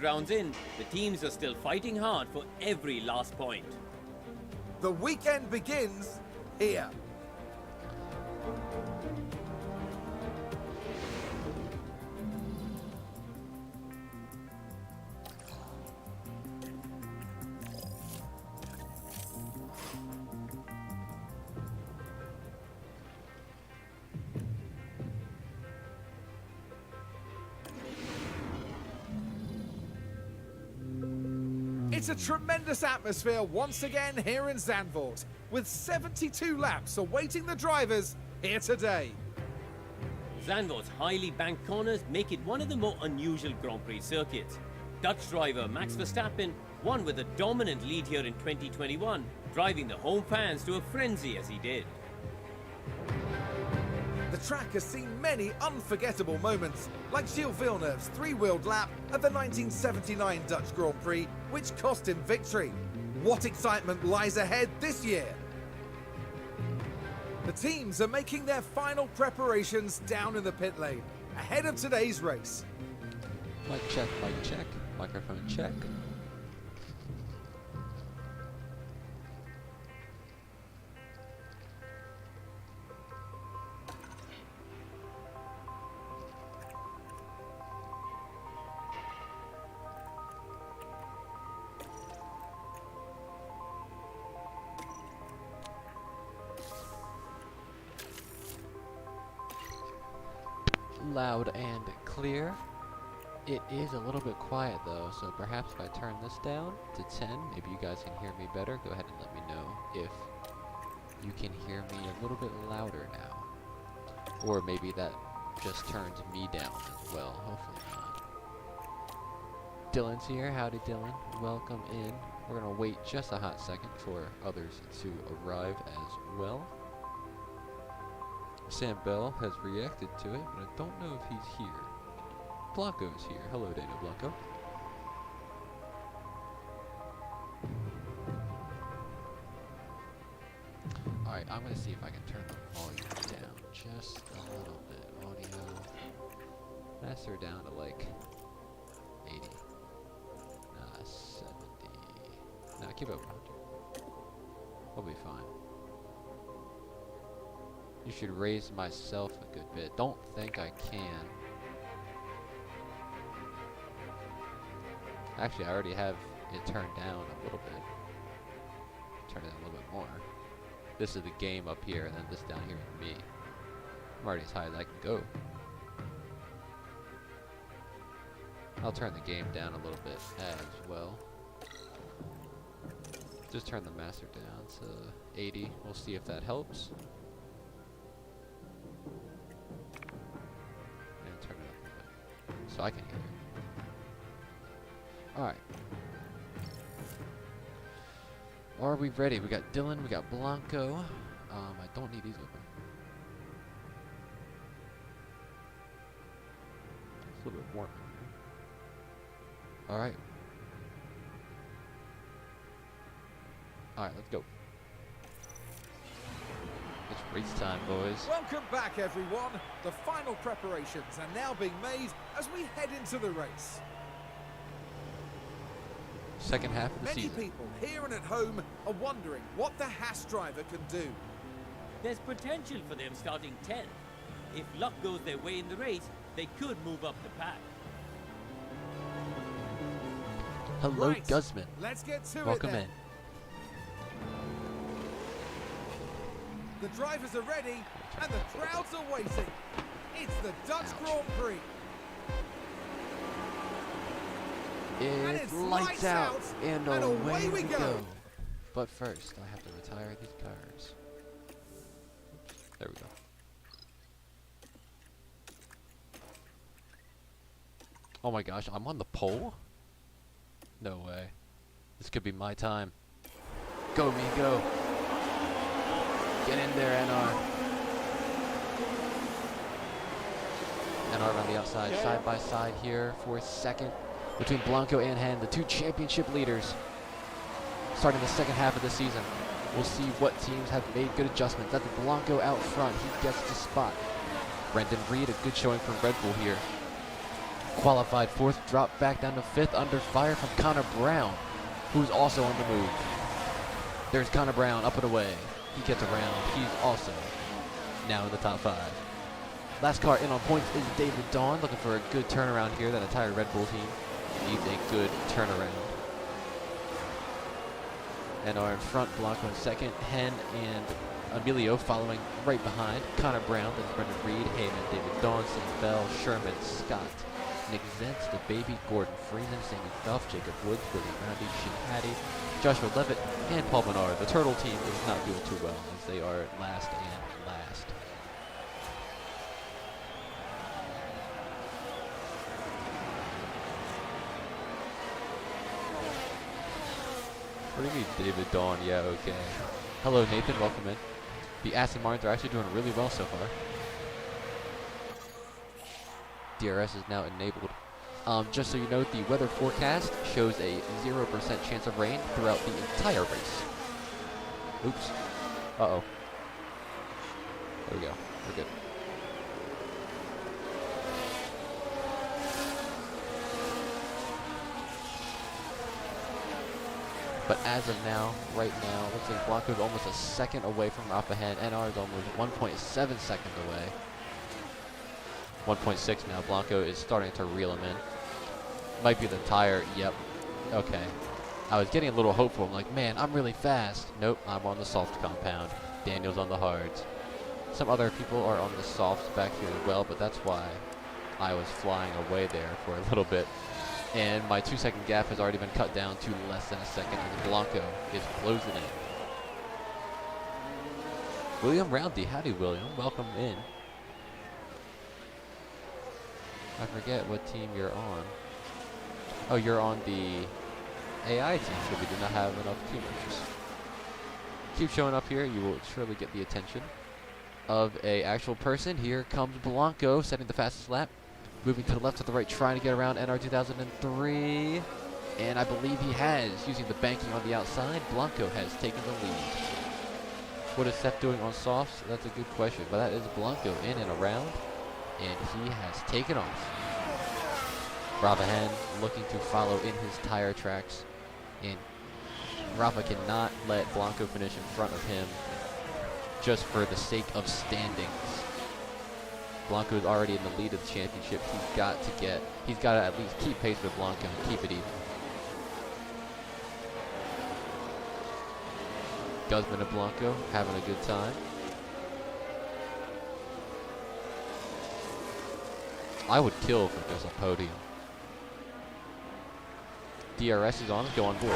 rounds in, the teams are still fighting hard for every last point. The weekend begins here. It's a tremendous atmosphere once again here in Zandvoort, with 72 laps awaiting the drivers here today. Zandvoort's highly banked corners make it one of the more unusual Grand Prix circuits. Dutch driver Max Verstappen won with a dominant lead here in 2021, driving the home fans to a frenzy as he did. The track has seen many unforgettable moments, like Gilles Villeneuve's three-wheeled lap at the 1979 Dutch Grand Prix, which cost him victory. What excitement lies ahead this year? The teams are making their final preparations down in the pit lane, ahead of today's race. Mic check, microphone check. Loud and clear. It is a little bit quiet though, so perhaps if I turn this down to 10, maybe you guys can hear me better. Go ahead and let me know if you can hear me a little bit louder now. Or maybe that just turned me down as well, hopefully not. Dylan's here. Howdy Dylan, welcome in. We're gonna wait just a hot second for others to arrive as well. Sam Bell has reacted to it, but I don't know if he's here. Blanco's here. Hello, Dana Blanco. Alright, I'm going to see if I can turn the volume down just a little bit. Audio. Master down to like 80. Nah, 70. Nah, keep it 100. We'll be fine. You should raise myself a good bit. Don't think I can. Actually, I already have it turned down a little bit. Turn it down a little bit more. This is the game up here, and then this down here for me. I'm already as high as I can go. I'll turn the game down a little bit as well. Just turn the master down to 80. We'll see if that helps. So I can hear it. Alright. Are we ready? We got Dylan, we got Blanco. I don't need these open. It's a little bit warm in here. Alright. Alright, let's go. It's race time, boys. Welcome back, everyone. The final preparations are now being made as we head into the race. Second half of the Many season. people here and at home are wondering what the Haas driver can do. There's potential for them starting 10th. If luck goes their way in the race, they could move up the pack. Hello, Right, Guzman. let's get to Welcome it then. in. The drivers are ready and the crowds are waiting. It's the Dutch Ouch. Grand Prix. And It's it's lights lights out, out, and and away away we we go. go. But first, I have to retire these cars. There we go. Oh my gosh, I'm on the pole? No way. This could be my time. Go me, go. Get in there, NR. NR on the outside, side by side here for second between Blanco and Hen, the two championship leaders. Starting the second half of the season. We'll see what teams have made good adjustments. That's Blanco out front. He gets the spot. Brendan Reed, a good showing from Red Bull here. Qualified fourth, dropped back down to fifth under fire from Connor Brown, who's also on the move. There's Connor Brown up and away. He gets around. He's also now in the top 5. Last car in on points is David Dawn, looking for a good turnaround here. That entire Red Bull team needs a good turnaround. And are in front, Blanco in second, Hen and Emilio following right behind. Connor Brown, then Brendan Reed, Heyman, David Dawn, St. Bell, Sherman, Scott, Nick Zentz, The Baby, Gordon Freeman, Sammy Duff, Jacob Woods, Billy Roundy, Sheen Hattie, Joshua Levitt, and Paul Menard. The Turtle team is not doing too well as they are last and last. What do you mean, David Dawn? Yeah, okay. Hello, Nathan. Welcome in. The Aston Martins are actually doing really well so far. DRS is now enabled. Just so you know, the weather forecast shows a 0% chance of rain throughout the entire race. Oops. Uh-oh. There we go. We're good. But as of now, right now, looks like Blanco's almost a second away from Rafa Hen. NR is almost 1.7 seconds away. 1.6 now. Blanco is starting to reel him in. Might be the tire. Yep. Okay. I was getting a little hopeful. I'm like, man, I'm really fast. Nope, I'm on the soft compound. Daniel's on the hards. Some other people are on the softs back here as well, but that's why I was flying away there for a little bit. And my 2-second gap has already been cut down to less than a second as Blanco is closing in. William Roundy. Howdy, William. Welcome in. I forget what team you're on. Oh, you're on the AI team, so we do not have enough team members. Keep showing up here. You will surely get the attention of a actual person. Here comes Blanco, setting the fastest lap. Moving to the left, to the right, trying to get around NR 2003. And I believe he has, using the banking on the outside. Blanco has taken the lead. What is Seth doing on softs? That's a good question. But that is Blanco in and around. And he has taken off. Rafa Hen looking to follow in his tire tracks. And Rafa cannot let Blanco finish in front of him just for the sake of standings. Blanco is already in the lead of the championship. He's got to at least keep pace with Blanco and keep it even. Guzman and Blanco having a good time. I would kill for just a podium. DRS is on. Let's go on board.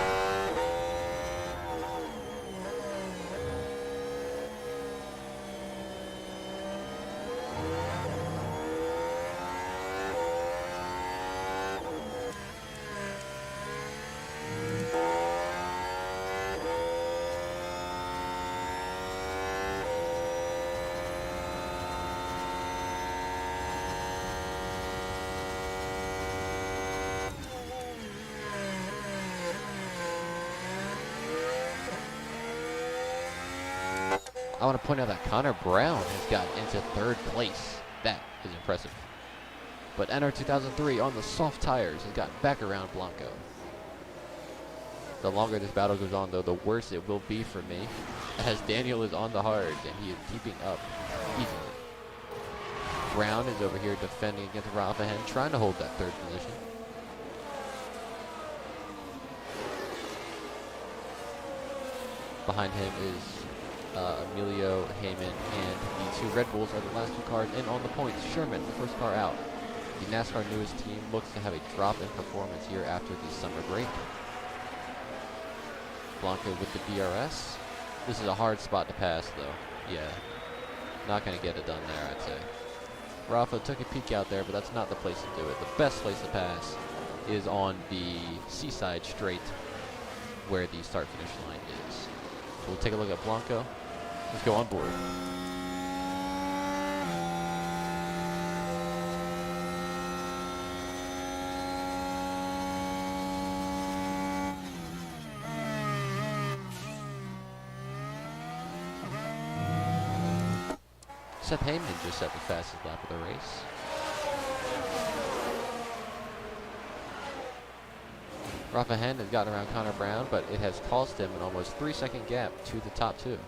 I want to point out that Connor Brown has gotten into 3rd place. That is impressive. But NR 2003 on the soft tires has gotten back around Blanco. The longer this battle goes on, though, the worse it will be for me, as Daniel is on the hards and he is keeping up easily. Brown is over here defending against Rafa Hen, trying to hold that 3rd position. Behind him is Emilio, Heyman, and the 2 Red Bulls are the last 2 cars in on the points. Sherman, the first car out. The NASCAR newest team looks to have a drop in performance here after the summer break. Blanco with the DRS. This is a hard spot to pass, though. Yeah, not going to get it done there, I'd say. Rafa took a peek out there, but that's not the place to do it. The best place to pass is on the Seaside Straight, where the start-finish line is. So we'll take a look at Blanco. Let's go on board. Seth Heyman just set the fastest lap of the race. Rafa Hen has gotten around Connor Brown, but it has caused him an almost 3-second gap to the top two,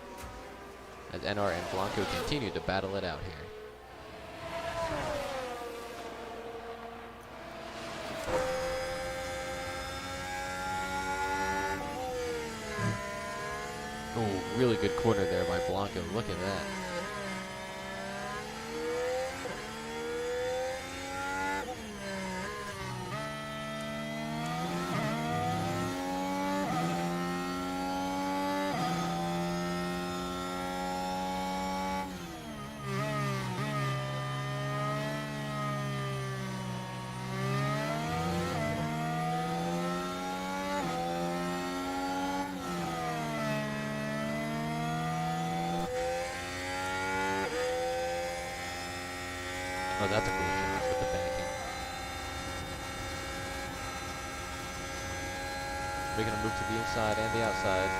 as NR and Blanco continue to battle it out here. Oh, really good corner there by Blanco. Look at that. Oh, that's a cool shot with the backing. Making a move to the inside and the outside.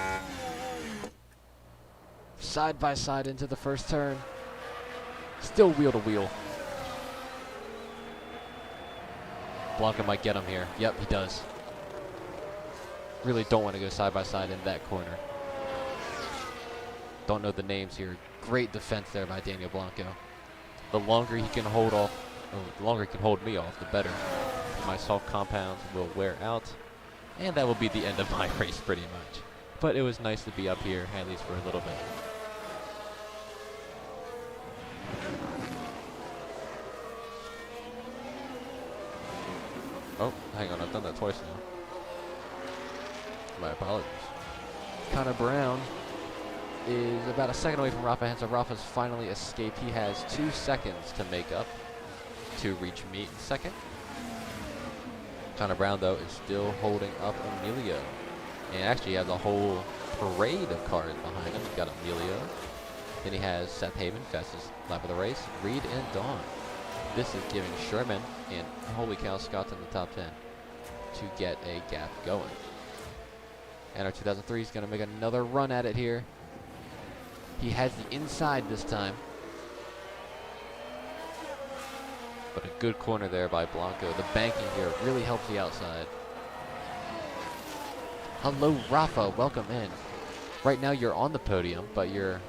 Side by side into the first turn. Still wheel to wheel. Blanco might get him here. Yep, he does. Really don't want to go side by side in that corner. Don't know the names here. Great defense there by Daniel Blanco. The longer he can hold off, or the longer he can hold me off, the better. My soft compounds will wear out, and that will be the end of my race pretty much. But it was nice to be up here, at least for a little bit. Oh, hang on, I've done that twice now. My apologies. Connor Brown is about a second away from Rafa Hen, so Rafa's finally escaped. He has 2 seconds to make up to reach me in second. Connor Brown, though, is still holding up Emilio. And actually has a whole parade of cars behind him. He's got Emilio. Then he has Seth Haven, fastest lap of the race. Reed and Dawn. This is giving Sherman and holy cow, Scott's in the top 10 to get a gap going. And our 2003 is going to make another run at it here. He has the inside this time. But a good corner there by Blanco. The banking here really helps the outside. Hello, Rafa. Welcome in. Right now you're on the podium, but you're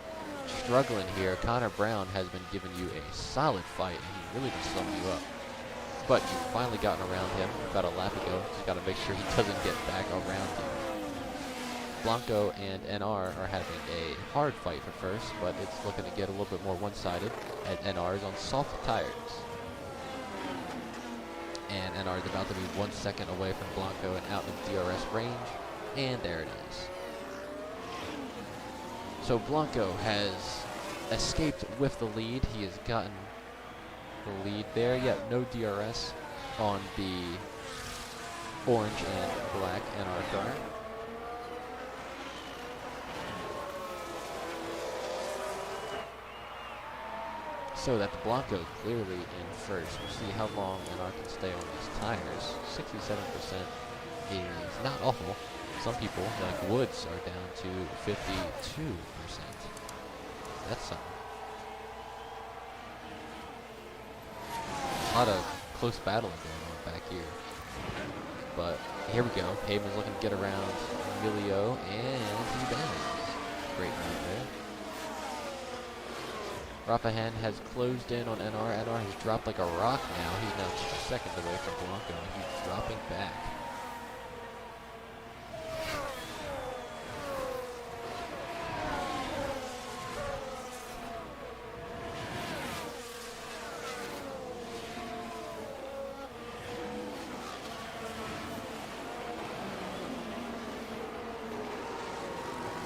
struggling here. Connor Brown has been giving you a solid fight, and he really just summed you up. But you've finally gotten around him about a lap ago. Just got to make sure he doesn't get back around you. Blanco and NR are having a hard fight for first, but it's looking to get a little bit more one-sided as NR is on soft tires. And NR is about to be 1 second away from Blanco and out of DRS range. And there it is. So Blanco has escaped with the lead. He has gotten the lead there. Yet no DRS on the orange and black NR car. So that Blanco clearly in first. We'll see how long NR can stay on these tires. 67% is not awful. Some people, like Woods, are down to 52%. That's something. A lot of close battling going on back here. But here we go. Haven's looking to get around Emilio, and he does. Great round there. Rafa Hen has closed in on NR. NR has dropped like a rock now. He's now 2 seconds away from Blanco, and he's dropping back.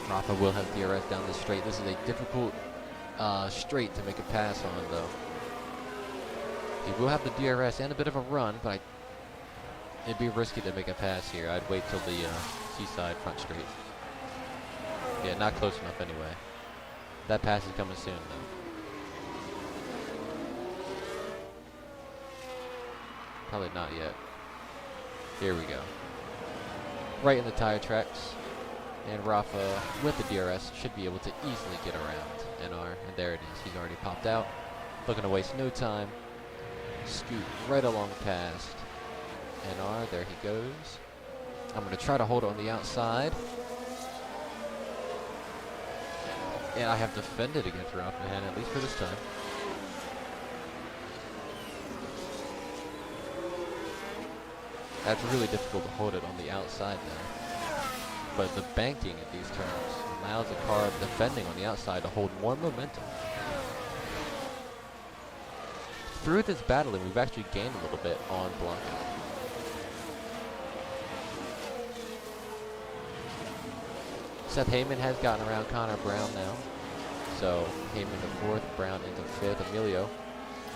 Rafa will have DRS down the straight. This is a difficult straight to make a pass on, though. He will have the DRS and a bit of a run, but it'd be risky to make a pass here. I'd wait till the seaside front straight. Yeah, not close enough anyway. That pass is coming soon, though. Probably not yet. Here we go. Right in the tire tracks. And Rafa, with the DRS, should be able to easily get around NR. And there it is. He's already popped out. Looking to waste no time. Scoot right along past NR. There he goes. I'm going to try to hold it on the outside. And I have defended against Rafa Hen, at least for this time. That's really difficult to hold it on the outside now. But the banking at these turns allows the car defending on the outside to hold more momentum. Through this battling, we've actually gained a little bit on Blanco. Seth Heyman has gotten around Connor Brown now. So Heyman to fourth, Brown into fifth. Emilio,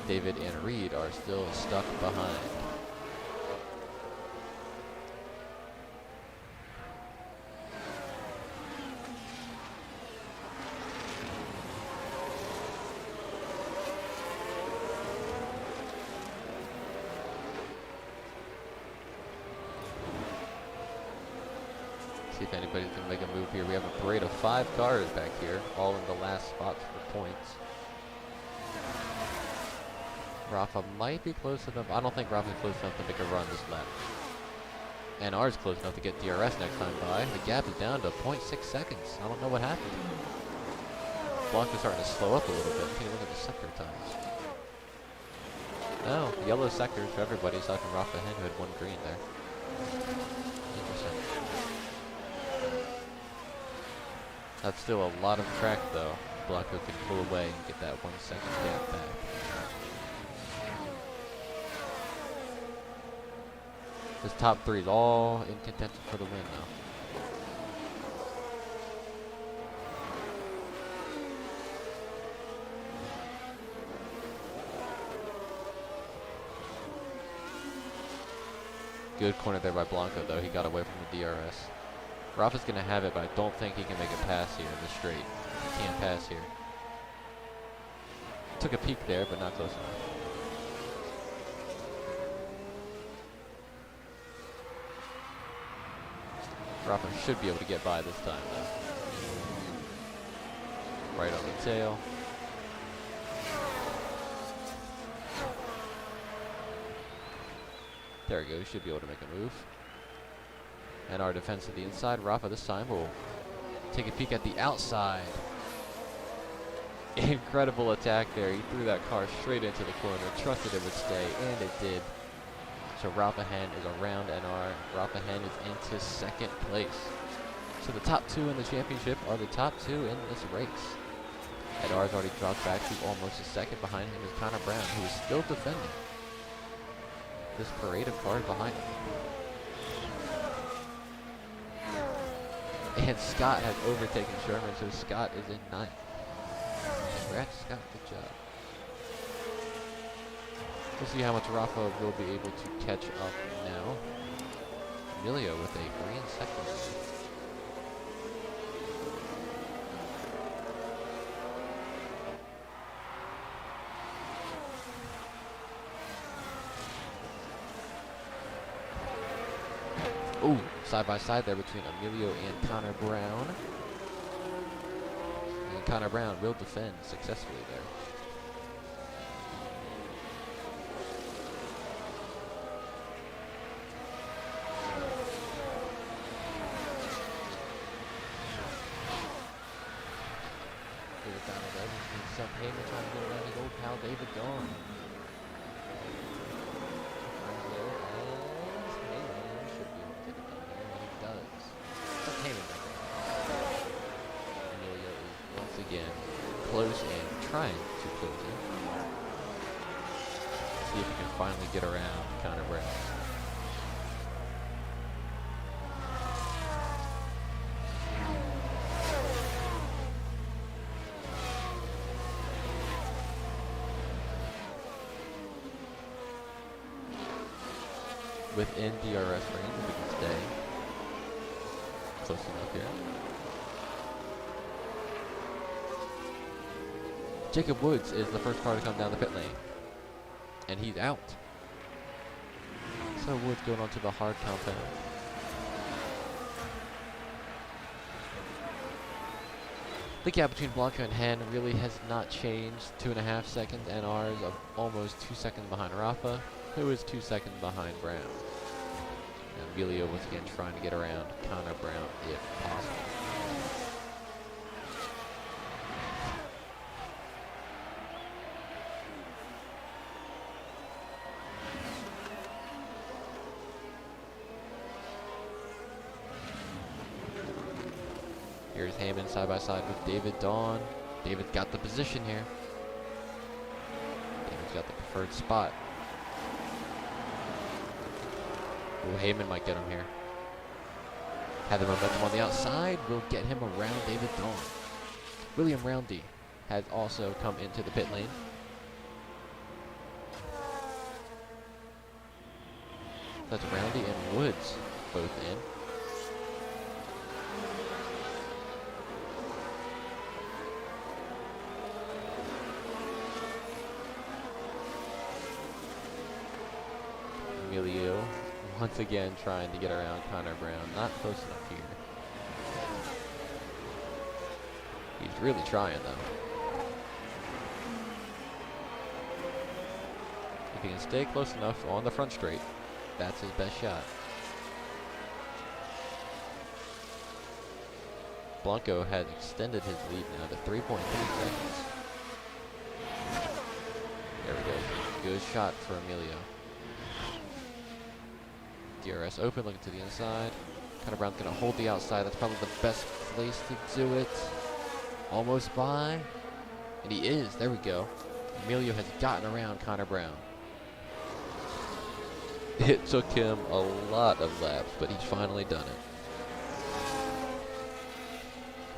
David, and Reed are still stuck behind. See if anybody's going to make a move here. We have a parade of 5 cars back here, all in the last spots for points. Rafa might be close enough. I don't think Rafa's close enough to make a run this lap. And ours close enough to get DRS next time by. The gap is down to 0.6 seconds. I don't know what happened. Blanco's starting to slow up a little bit. Take a look at the sector times. No, yellow sectors for everybody aside from Rafa Hen, who had 1 green there. Interesting. That's still a lot of track though. Blanco can pull away and get that 1 second gap back. This top 3 is all in contention for the win now. Good corner there by Blanco though. He got away from the DRS. Rafa's going to have it, but I don't think he can make a pass here in the straight. He can't pass here. Took a peek there, but not close enough. Rafa should be able to get by this time, though. Right on the tail. There we go. He should be able to make a move. And our defense to the inside. Rafa this time will take a peek at the outside. Incredible attack there. He threw that car straight into the corner. Trusted it would stay, and it did. So Rafa Hen is around NR. Rafa Hen is into 2nd place. So the top 2 in the championship are the top 2 in this race. NR has already dropped back to almost a second. Behind him is Connor Brown, who is still defending. This parade of cars behind him. And Scott has overtaken Sherman, so Scott is in 9th. Congrats, Scott. Good job. We'll see how much Rafa will be able to catch up now. Emilio with a green second. Ooh, side by side there between Emilio and Connor Brown. And Connor Brown will defend successfully there. Seth Heyman trying to get around his old pal David Gaughan. Should be able to get it done there, and he does. Seth Heyman back there. Emilio is once again close and trying to close it. See if he can finally get around Connor Brown. Within DRS range, if we can stay close enough here. Jacob Woods is the first car to come down the pit lane, and he's out. So Woods going on to the hard compound. The gap between Blanco and Hen really has not changed. 2.5 seconds, and ours of almost 2 seconds behind Rafa, who is 2 seconds behind Brown. And Emilio once again trying to get around Connor Brown if possible. Here's Heyman side by side with David Dawn. David's got the position here. David's got the preferred spot. Ooh, Heyman might get him here. Have the momentum on the outside. Will get him around David Dawn. William Roundy has also come into the pit lane. That's Roundy and Woods both in. Emilio once again trying to get around Connor Brown. Not close enough here. He's really trying though. If he can stay close enough on the front straight, that's his best shot. Blanco has extended his lead now to 3.3 seconds. There we go. Good shot for Emilio. DRS open, looking to the inside. Connor Brown's going to hold the outside. That's probably the best place to do it. Almost by. And he is. There we go. Emilio has gotten around Connor Brown. It took him a lot of laps, but he's finally done it.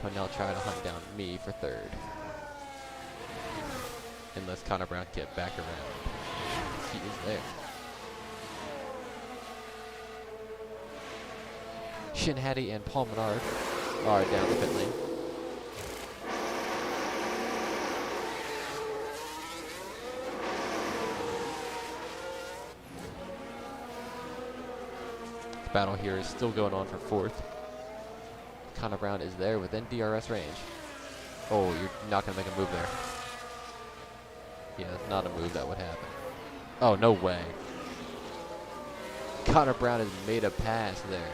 But now trying to hunt down me for third. Unless Connor Brown get back around. He is there. Shin Hattie and Paul Menard are down the pit lane. The battle here is still going on for fourth. Connor Brown is there within DRS range. Oh, you're not going to make a move there. Yeah, that's not a move that would happen. Oh, no way. Connor Brown has made a pass there.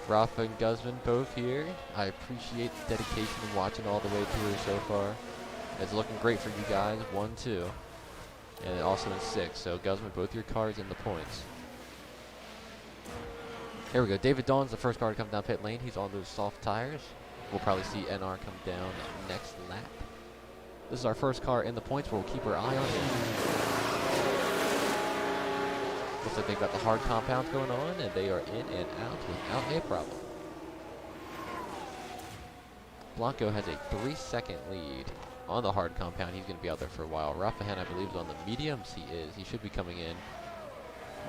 Rafa and Guzman both here. I appreciate the dedication and watching all the way through so far. It's looking great for you guys. 1, 2. And also in 6. So Guzman, both your cars in the points. Here we go. David Dawn's the first car to come down pit lane. He's on those soft tires. We'll probably see NR come down next lap. This is our first car in the points. We'll keep our eye on it. Looks like they've got the hard compounds going on, and they are in and out without a problem. Blanco has a 3-second lead on the hard compound. He's going to be out there for a while. Rafahan, I believe, is on the mediums. He is. He should be coming in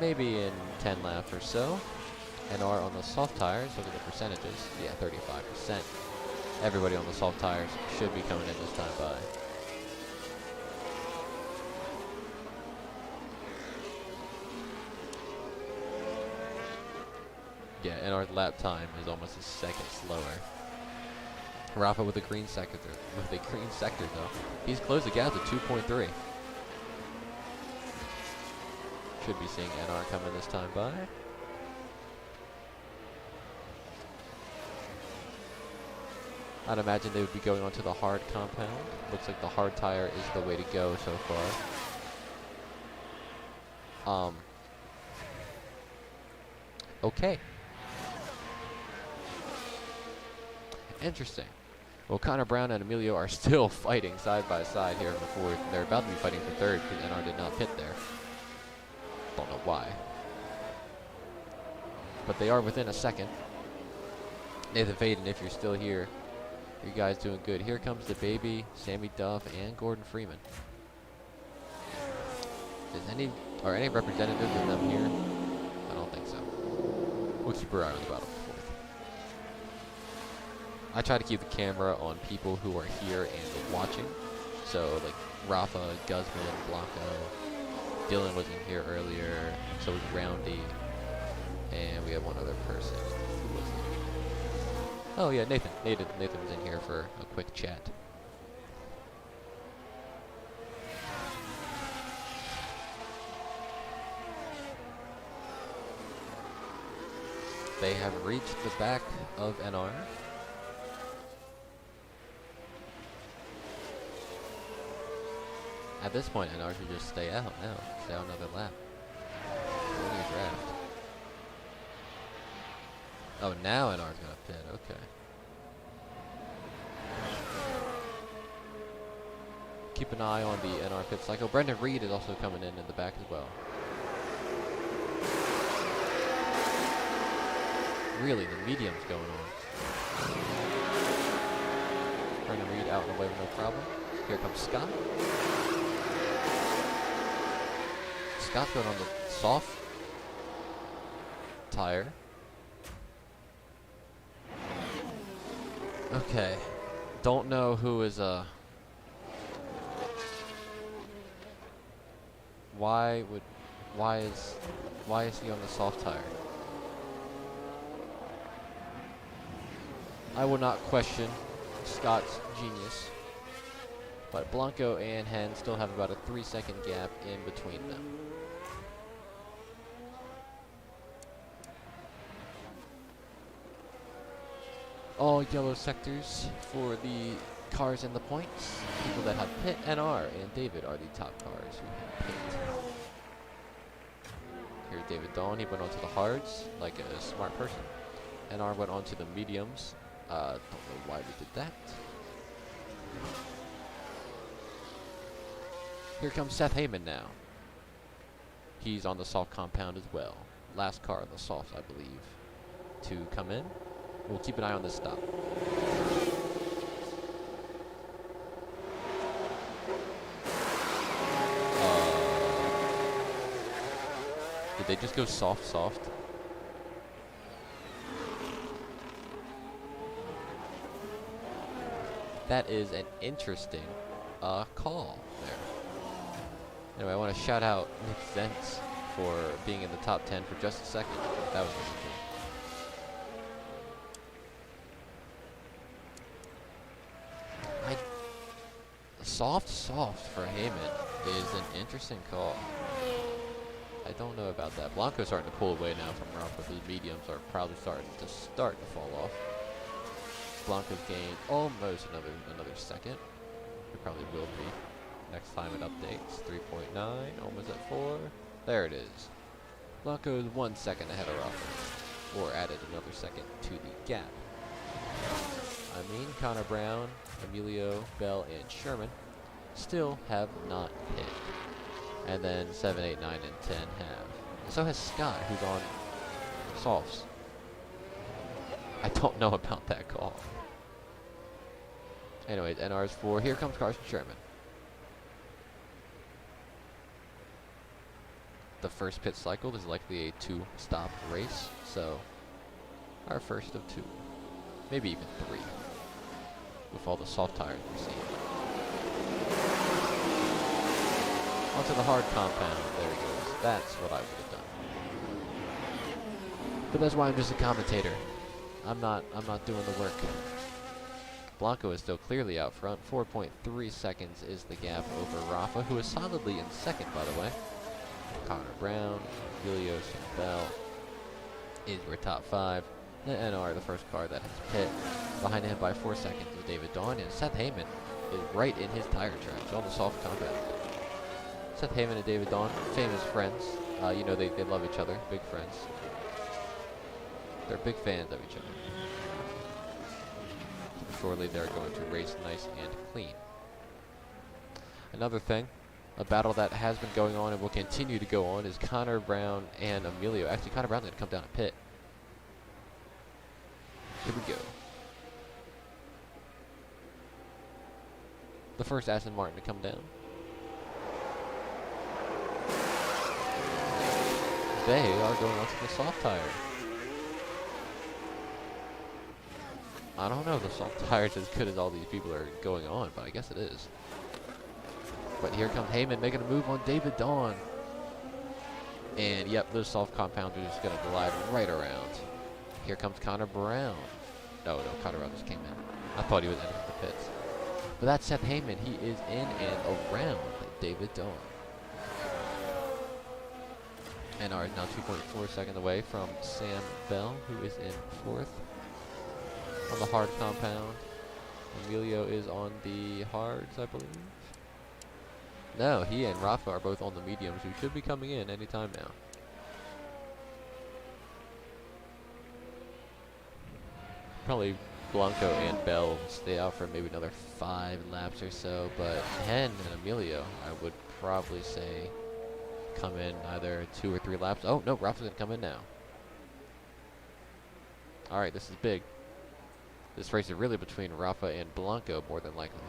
maybe in 10 laps or so. NR on the soft tires. Look at the percentages. Yeah, 35%. Everybody on the soft tires should be coming in this time by. Yeah, and our lap time is almost a second slower. Rafa with a green sector. Though. He's closed the gap to 2.3. Should be seeing NR coming this time by. I'd imagine they would be going onto the hard compound. Looks like the hard tire is the way to go so far. Okay. Interesting. Well, Connor Brown and Emilio are still fighting side by side here in the fourth. They're about to be fighting for third because NR did not pit there. Don't know why. But they are within a second. Nathan Faden, if you're still here, you guys doing good. Here comes the baby, Sammy Duff, and Gordon Freeman. Are any representatives of them here? I don't think so. We'll keep our eye on the battle. I try to keep the camera on people who are here and watching. So, like, Rafa, Guzman, Blanco. Dylan was in here earlier. So was Roundy. And we have one other person. Who was it? Oh, yeah, Nathan. Nathan was in here for a quick chat. They have reached the back of NR. At this point, NR should just stay out now. Stay out another lap. Winning a draft. Oh, now NR's gonna pit. Okay. Keep an eye on the NR pit cycle. Brendan Reed is also coming in the back as well. Really, the medium's going on. Brendan Reed out and away with no problem. Here comes Scott. Scott's going on the soft tire. Okay. Don't know who is why is he on the soft tire? I will not question Scott's genius, but Blanco and Hen still have about a 3-second gap in between them. All yellow sectors for the cars in the points. People that have pit, NR, and David are the top cars who have pit. Here's David Dawn. He went onto the hards like a smart person. NR went onto the mediums. Don't know why we did that. Here comes Seth Heyman now. He's on the soft compound as well. Last car on the softs, I believe, to come in. We'll keep an eye on this stop. Did they just go soft? That is an interesting call there. Anyway, I want to shout out Nick Zentz for being in the top 10 for just a second. That was really cool. Soft for Heyman is an interesting call. I don't know about that. Blanco's starting to pull away now from Ruff, but his mediums are probably starting to fall off. Blanco's gained almost another second. It probably will be next time it updates. 3.9, almost at 4. There it is. Blanco's 1 second ahead of Ruff, or added another second to the gap. I mean, Connor Brown, Emilio, Bell, and Sherman still have not hit. And then 7, 8, 9, and 10 have. So has Scott, who's on softs. I don't know about that call. Anyways, NR's 4. Here comes Carson Sherman. The first pit cycle is likely a 2-stop race, so our first of 2. Maybe even 3. With all the soft tires we're seeing. Onto the hard compound. There he goes. That's what I would have done. But that's why I'm just a commentator. I'm not doing the work. Blanco is still clearly out front. 4.3 seconds is the gap over Rafa, who is solidly in second, by the way. Connor Brown, Helios, and Bell is your top 5. The NR, the first car that has pit. Behind him by 4 seconds is David Dawn, and Seth Heyman is right in his tire tracks on the soft compound. Seth Heyman and David Dawn, famous friends. You know, they love each other, big friends. They're big fans of each other. Surely they're going to race nice and clean. Another thing, a battle that has been going on and will continue to go on is Connor Brown and Emilio. Actually, Connor Brown's going to come down a pit. Here we go. The first Aston Martin to come down. They are going onto the soft tire. I don't know if the soft tire is as good as all these people are going on, but I guess it is. But here comes Heyman making a move on David Dawn. And yep, those soft compounds are just going to glide right around. Here comes Connor Brown. No, Connor Brown just came in. I thought he was entering the pits. But that's Seth Heyman. He is in and around David Dawn. NR is now 2.4 seconds away from Sam Bell, who is in 4th on the hard compound. Emilio is on the hards, I believe. No, he and Rafa are both on the mediums, who should be coming in anytime now. Probably Blanco and Bell stay out for maybe another 5 laps or so, but Hen and Emilio, I would probably say, come in either 2 or 3 laps. Oh, no, Rafa's going to come in now. Alright, this is big. This race is really between Rafa and Blanco, more than likely.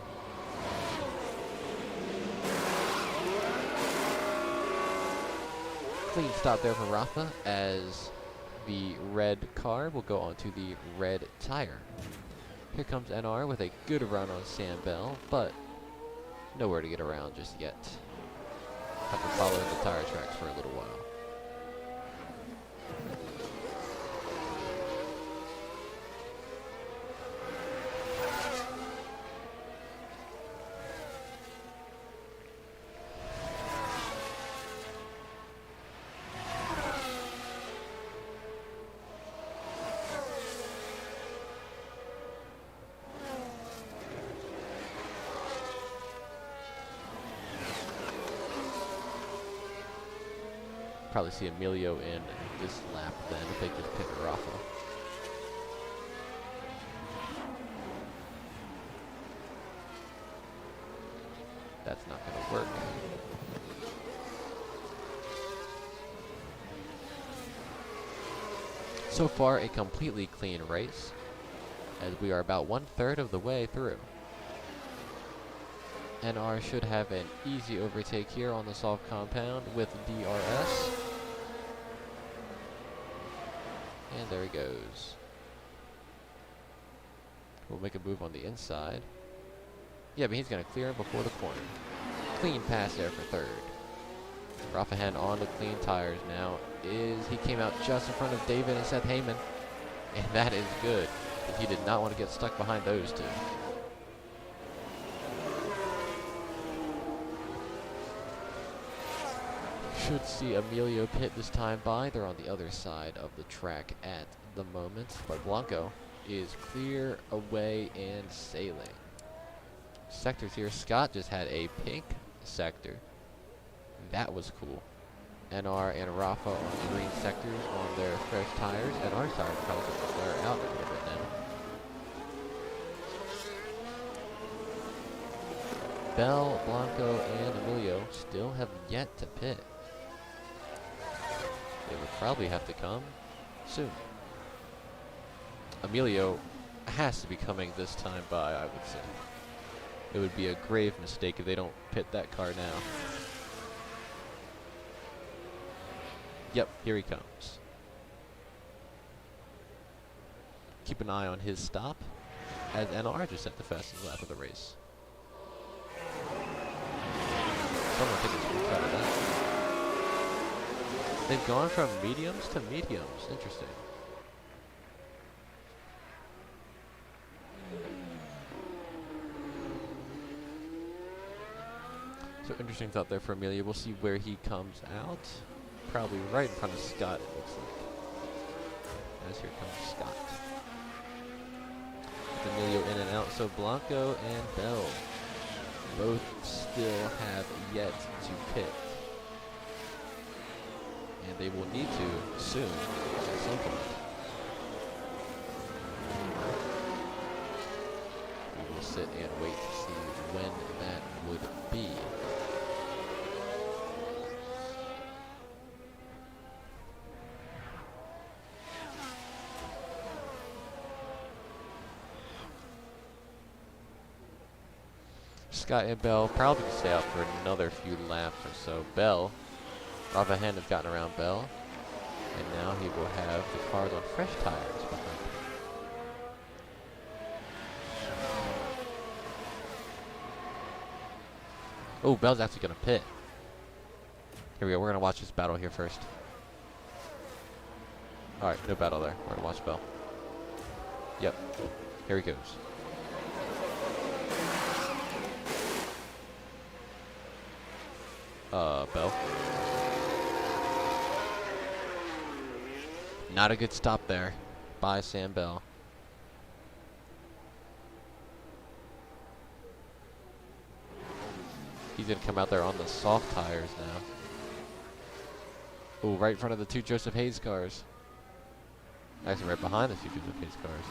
Clean stop there for Rafa, as the red car will go onto the red tire. Here comes NR with a good run on Sam Bell, but nowhere to get around just yet. Have to follow the tire tracks for a little while. Probably see Emilio in this lap then if they just pick Rafa. That's not going to work. So far, a completely clean race, as we are about 1/3 of the way through. NR should have an easy overtake here on the soft compound with DRS. And there he goes. We'll make a move on the inside. Yeah, but he's going to clear him before the corner. Clean pass there for 3rd. Rafa Hen on the clean tires now. He came out just in front of David and Seth Heyman. And that is good, because he did not want to get stuck behind those two. Should see Emilio pit this time by. They're on the other side of the track at the moment, but Blanco is clear, away, and sailing. Sectors here. Scott just had a pink sector. That was cool. NR and Rafa on the green sectors on their fresh tires, and our tires probably going to flare out a little bit now. Bell, Blanco, and Emilio still have yet to pit. They would probably have to come soon. Emilio has to be coming this time by, I would say. It would be a grave mistake if they don't pit that car now. Yep, here he comes. Keep an eye on his stop, as NR just set the fastest lap of the race. Someone take a screenshot of that. They've gone from mediums to mediums. Interesting. So interesting thought there for Emilio. We'll see where he comes out. Probably right in front of Scott, it looks like. As here comes Scott. With Emilio in and out. So Blanco and Bell both still have yet to pit. And they will need to soon, at some point. We will sit and wait to see when that would be. Scott and Bell probably can stay out for another few laps or so. Bell, Rafa Hen has gotten around Bell, and now he will have the cars on fresh tires behind him. Oh, Bell's actually going to pit. Here we go. We're going to watch this battle here first. Alright, no battle there. We're going to watch Bell. Yep. Here he goes. Bell. Not a good stop there by Sam Bell. He's going to come out there on the soft tires now. Ooh, right in front of the two Joseph Hayes cars. Actually, right behind the two Joseph Hayes cars.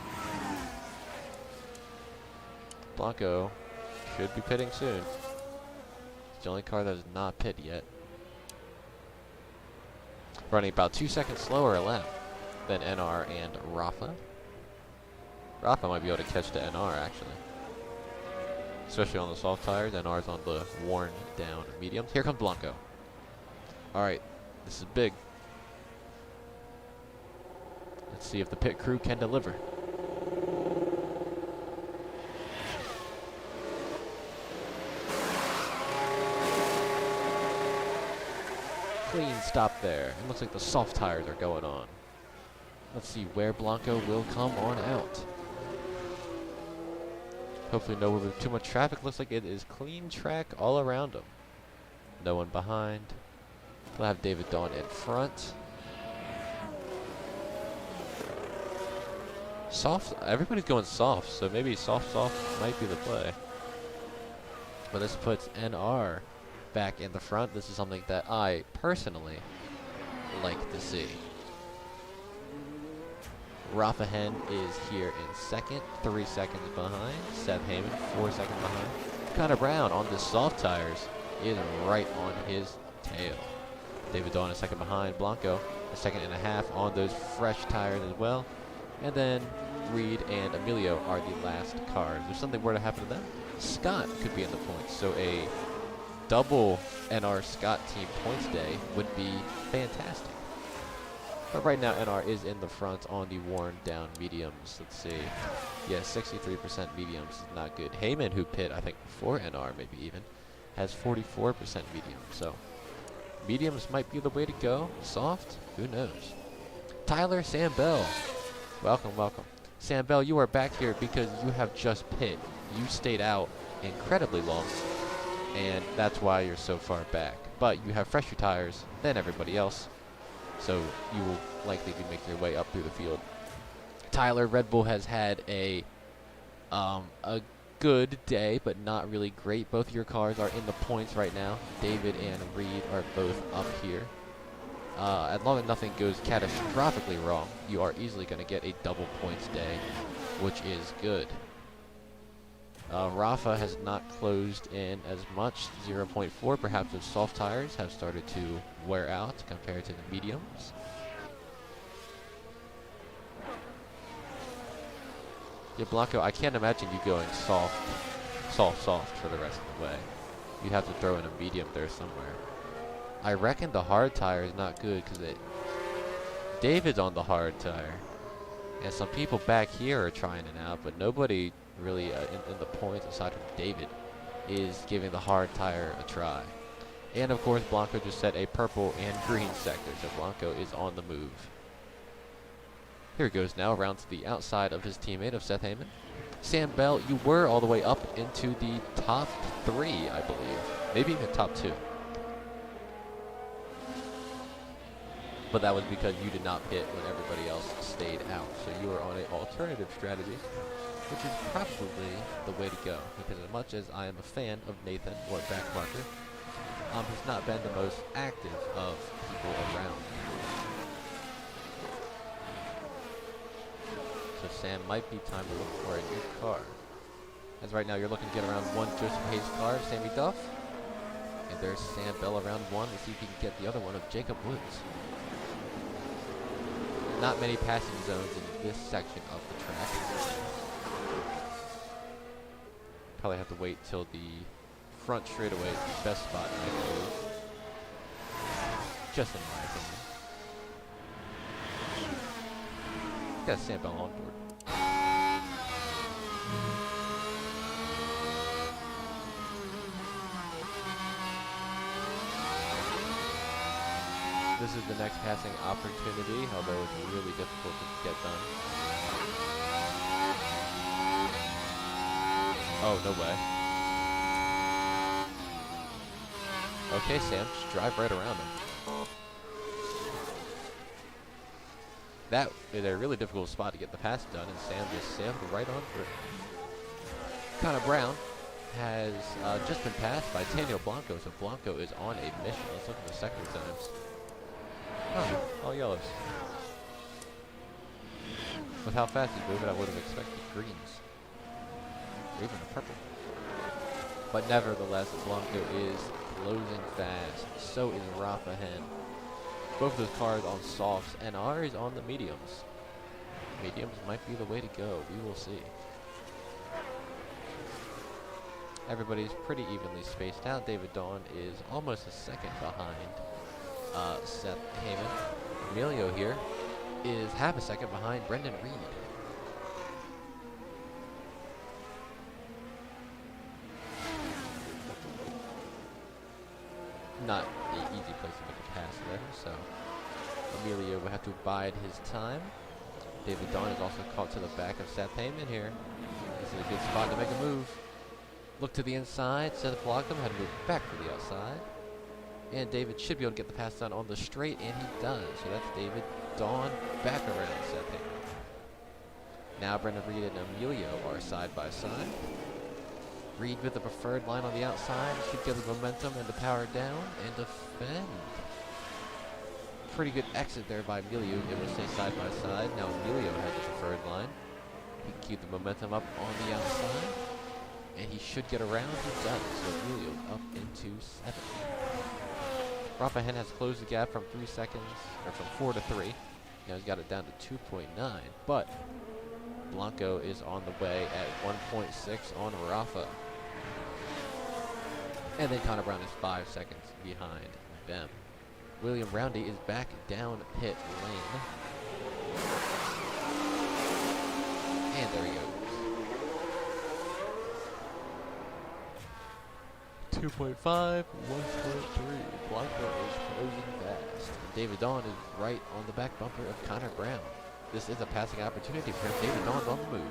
Blanco should be pitting soon. It's the only car that is not pit yet. Running about 2 seconds slower a lap than NR and Rafa. Rafa might be able to catch the NR actually. Especially on the soft tires. NR's on the worn down mediums. Here comes Blanco. Alright, this is big. Let's see if the pit crew can deliver. Clean stop there. It looks like the soft tires are going on. Let's see where Blanco will come on out. Hopefully no too much traffic. Looks like it is clean track all around him. No one behind. We'll have David Dawn in front. Soft, everybody's going soft, so maybe soft might be the play. But this puts NR back in the front. This is something that I personally like to see. Rafa Hen is here in second, 3 seconds behind. Seth Heyman, 4 seconds behind. Connor Brown on the soft tires is right on his tail. David Dawn a second behind. Blanco a second and a half on those fresh tires as well. And then Reed and Emilio are the last cars. If something were to happen to them, Scott could be in the points. So a double NR Scott team points day would be fantastic. But right now NR is in the front on the worn down mediums. Let's see. Yeah, 63% mediums is not good. Heyman, who pit I think before NR maybe even, has 44% medium. So mediums might be the way to go. Soft, who knows. Tyler Sam Bell. Welcome, welcome. Sam Bell, you are back here because you have just pit. You stayed out incredibly long, and that's why you're so far back. But you have fresher tires than everybody else, so you will likely be making your way up through the field. Tyler, Red Bull has had a good day, but not really great. Both of your cars are in the points right now. David and Reed are both up here. As long as nothing goes catastrophically wrong, you are easily going to get a double points day, which is good. Rafa has not closed in as much, 0.4. Perhaps the soft tires have started to wear out compared to the mediums. Yeah, Blanco, I can't imagine you going soft for the rest of the way. You'd have to throw in a medium there somewhere. I reckon the hard tire is not good because David's on the hard tire. And some people back here are trying it out, but nobody really in the points aside from David is giving the hard tire a try. And of course Blanco just set a purple and green sector, so Blanco is on the move. Here he goes now around to the outside of his teammate of Seth Heyman. Sam Bell, you were all the way up into the top 3, I believe. Maybe even top 2. But that was because you did not pit when everybody else stayed out. So you were on an alternative strategy, which is probably the way to go. Because as much as I am a fan of Nathan or Backmarker, he's not been the most active of people around. So Sam, might be time to look for a new car. As right now you're looking to get around one Joseph Hayes car, Sammy Duff. And there's Sam Bell around one. Let's see if he can get the other one of Jacob Woods. Not many passing zones in this section of the track. Probably have to wait till the front straightaway is the best spot to make a move. Just in my opinion. Got Sam Bell on board. This is the next passing opportunity, although it's really difficult to get done. Oh, no way. Okay, Sam, just drive right around him. That is a really difficult spot to get the pass done, and Sam just sailed right on through. Connor Brown has just been passed by Daniel Blanco, so Blanco is on a mission. Let's look at the sector times. Oh, all yellows. With how fast he's moving, I would have expected greens. Or even a purple. But nevertheless, Blanco is closing fast. So is Rafa Hen. Both of those cars on softs, and ours on the mediums. Mediums might be the way to go. We will see. Everybody's pretty evenly spaced out. David Dawn is almost a second behind Seth Heyman. Emilio here is half a second behind Brendan Reed. Not the easy place to make a pass there, so Emilio will have to bide his time. David Dawn is also caught to the back of Seth Heyman here. This is a good spot to make a move. Look to the inside, Seth blocked him, had to move back to the outside. And David should be able to get the pass done on the straight, and he does. So that's David Dawn back around Seth Heyman. Now Brendan Reed and Emilio are side by side. Reed with the preferred line on the outside should get the momentum and the power down and defend. Pretty good exit there by Emilio. It will stay side by side. Now Emilio has the preferred line. He can keep the momentum up on the outside. And he should get around. He does. So Emilio up into 7. Rafa Hen has closed the gap from 3 seconds, or from 4 to 3. Now he's got it down to 2.9. But Blanco is on the way at 1.6 on Rafa. And then Connor Brown is 5 seconds behind them. William Roundy is back down pit lane. And there he goes. 2.5, 1.3. Blanco is closing fast. David Dawn is right on the back bumper of Connor Brown. This is a passing opportunity for him. David Dawn's on the move.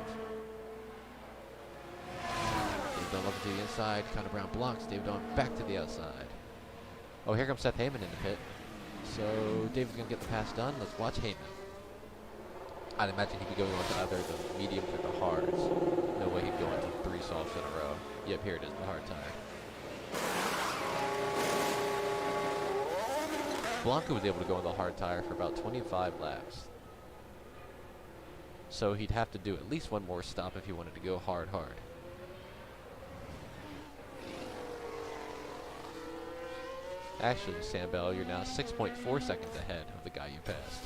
David Dawn up to the inside. Connor Brown blocks. David Dawn back to the outside. Oh, here comes Seth Heyman in the pit. So David's going to get the pass done. Let's watch Heyman. I'd imagine he'd be going on to either the mediums or the hards. No way he'd go on to 3 softs in a row. Yep, here it is, the hard tire. Blanco was able to go on the hard tire for about 25 laps. So he'd have to do at least one more stop if he wanted to go hard. Actually, Sam Bell, you're now 6.4 seconds ahead of the guy you passed.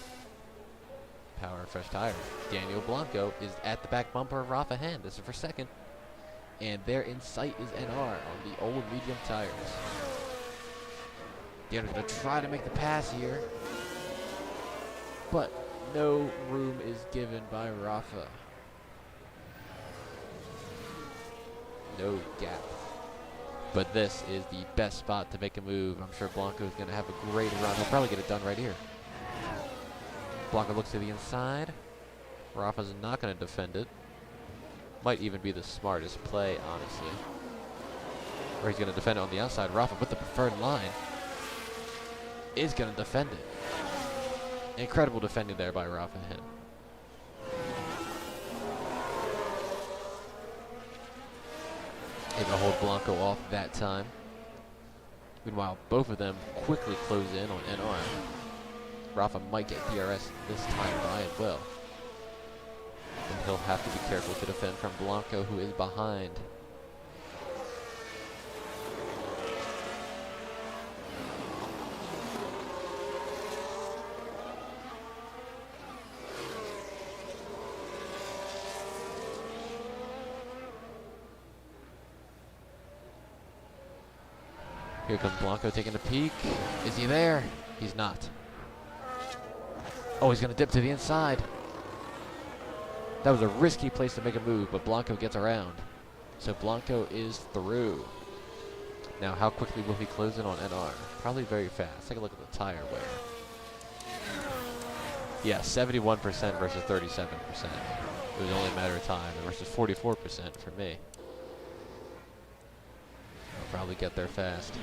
Power of fresh tires. Daniel Blanco is at the back bumper of Rafa Hen. This is for second. And there in sight is NR on the old medium tires. Daniel's going to try to make the pass here. But no room is given by Rafa. No gap. But this is the best spot to make a move. I'm sure Blanco is going to have a great run. He'll probably get it done right here. Blanco looks to the inside. Rafa's not going to defend it. Might even be the smartest play, honestly. Or he's going to defend it on the outside. Rafa with the preferred line is going to defend it. Incredible defending there by Rafa Hen. Able to hold Blanco off that time. Meanwhile, both of them quickly close in on NR. Rafa might get DRS this time by as well. And he'll have to be careful to defend from Blanco, who is behind. Here comes Blanco taking a peek. Is he there? He's not. Oh, he's going to dip to the inside. That was a risky place to make a move, but Blanco gets around. So Blanco is through. Now, how quickly will he close in on NR? Probably very fast. Take a look at the tire wear. Yeah, 71% versus 37%. It was only a matter of time versus 44% for me. I'll probably get there fast.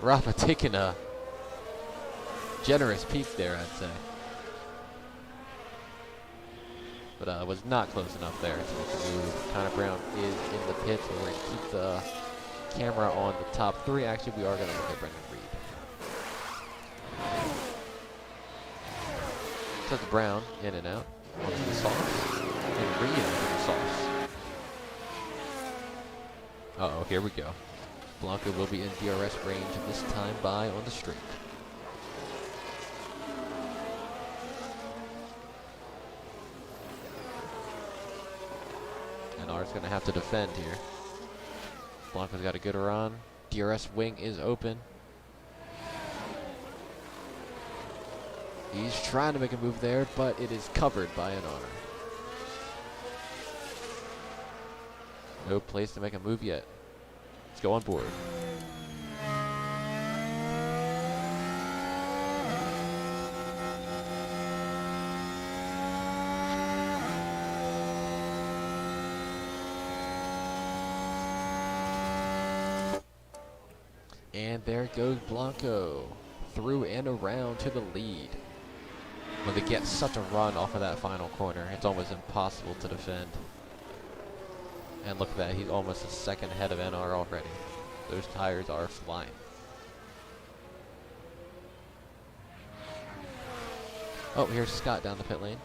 Rafa taking a generous peek there, I'd say. but was not close enough there to make a move. Connor Brown is in the pits, and we're going to keep the camera on the top three. Actually, we are going to look at Brendan Reed. So it's Brown in and out onto the sauce, and Reed onto the sauce. Uh-oh, here we go. Blanco will be in DRS range this time by on the straight. And R's going to have to defend here. Blanco's got a good run. DRS wing is open. He's trying to make a move there, but it is covered by an R. No place to make a move yet. Let's go on board. And there goes Blanco. Through and around to the lead. When they get such a run off of that final corner, it's almost impossible to defend. And look at that, he's almost a second ahead of NR already. Those tires are flying. Oh, here's Scott down the pit lane.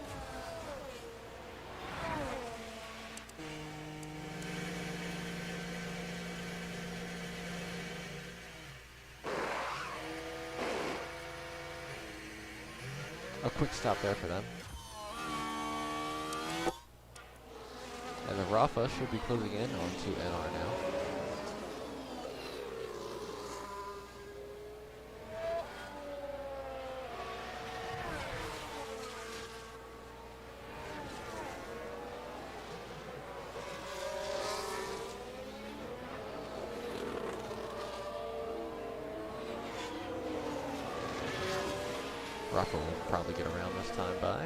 A quick stop there for them. And then Rafa should be closing in onto NR now. Rafa will probably get around this time by.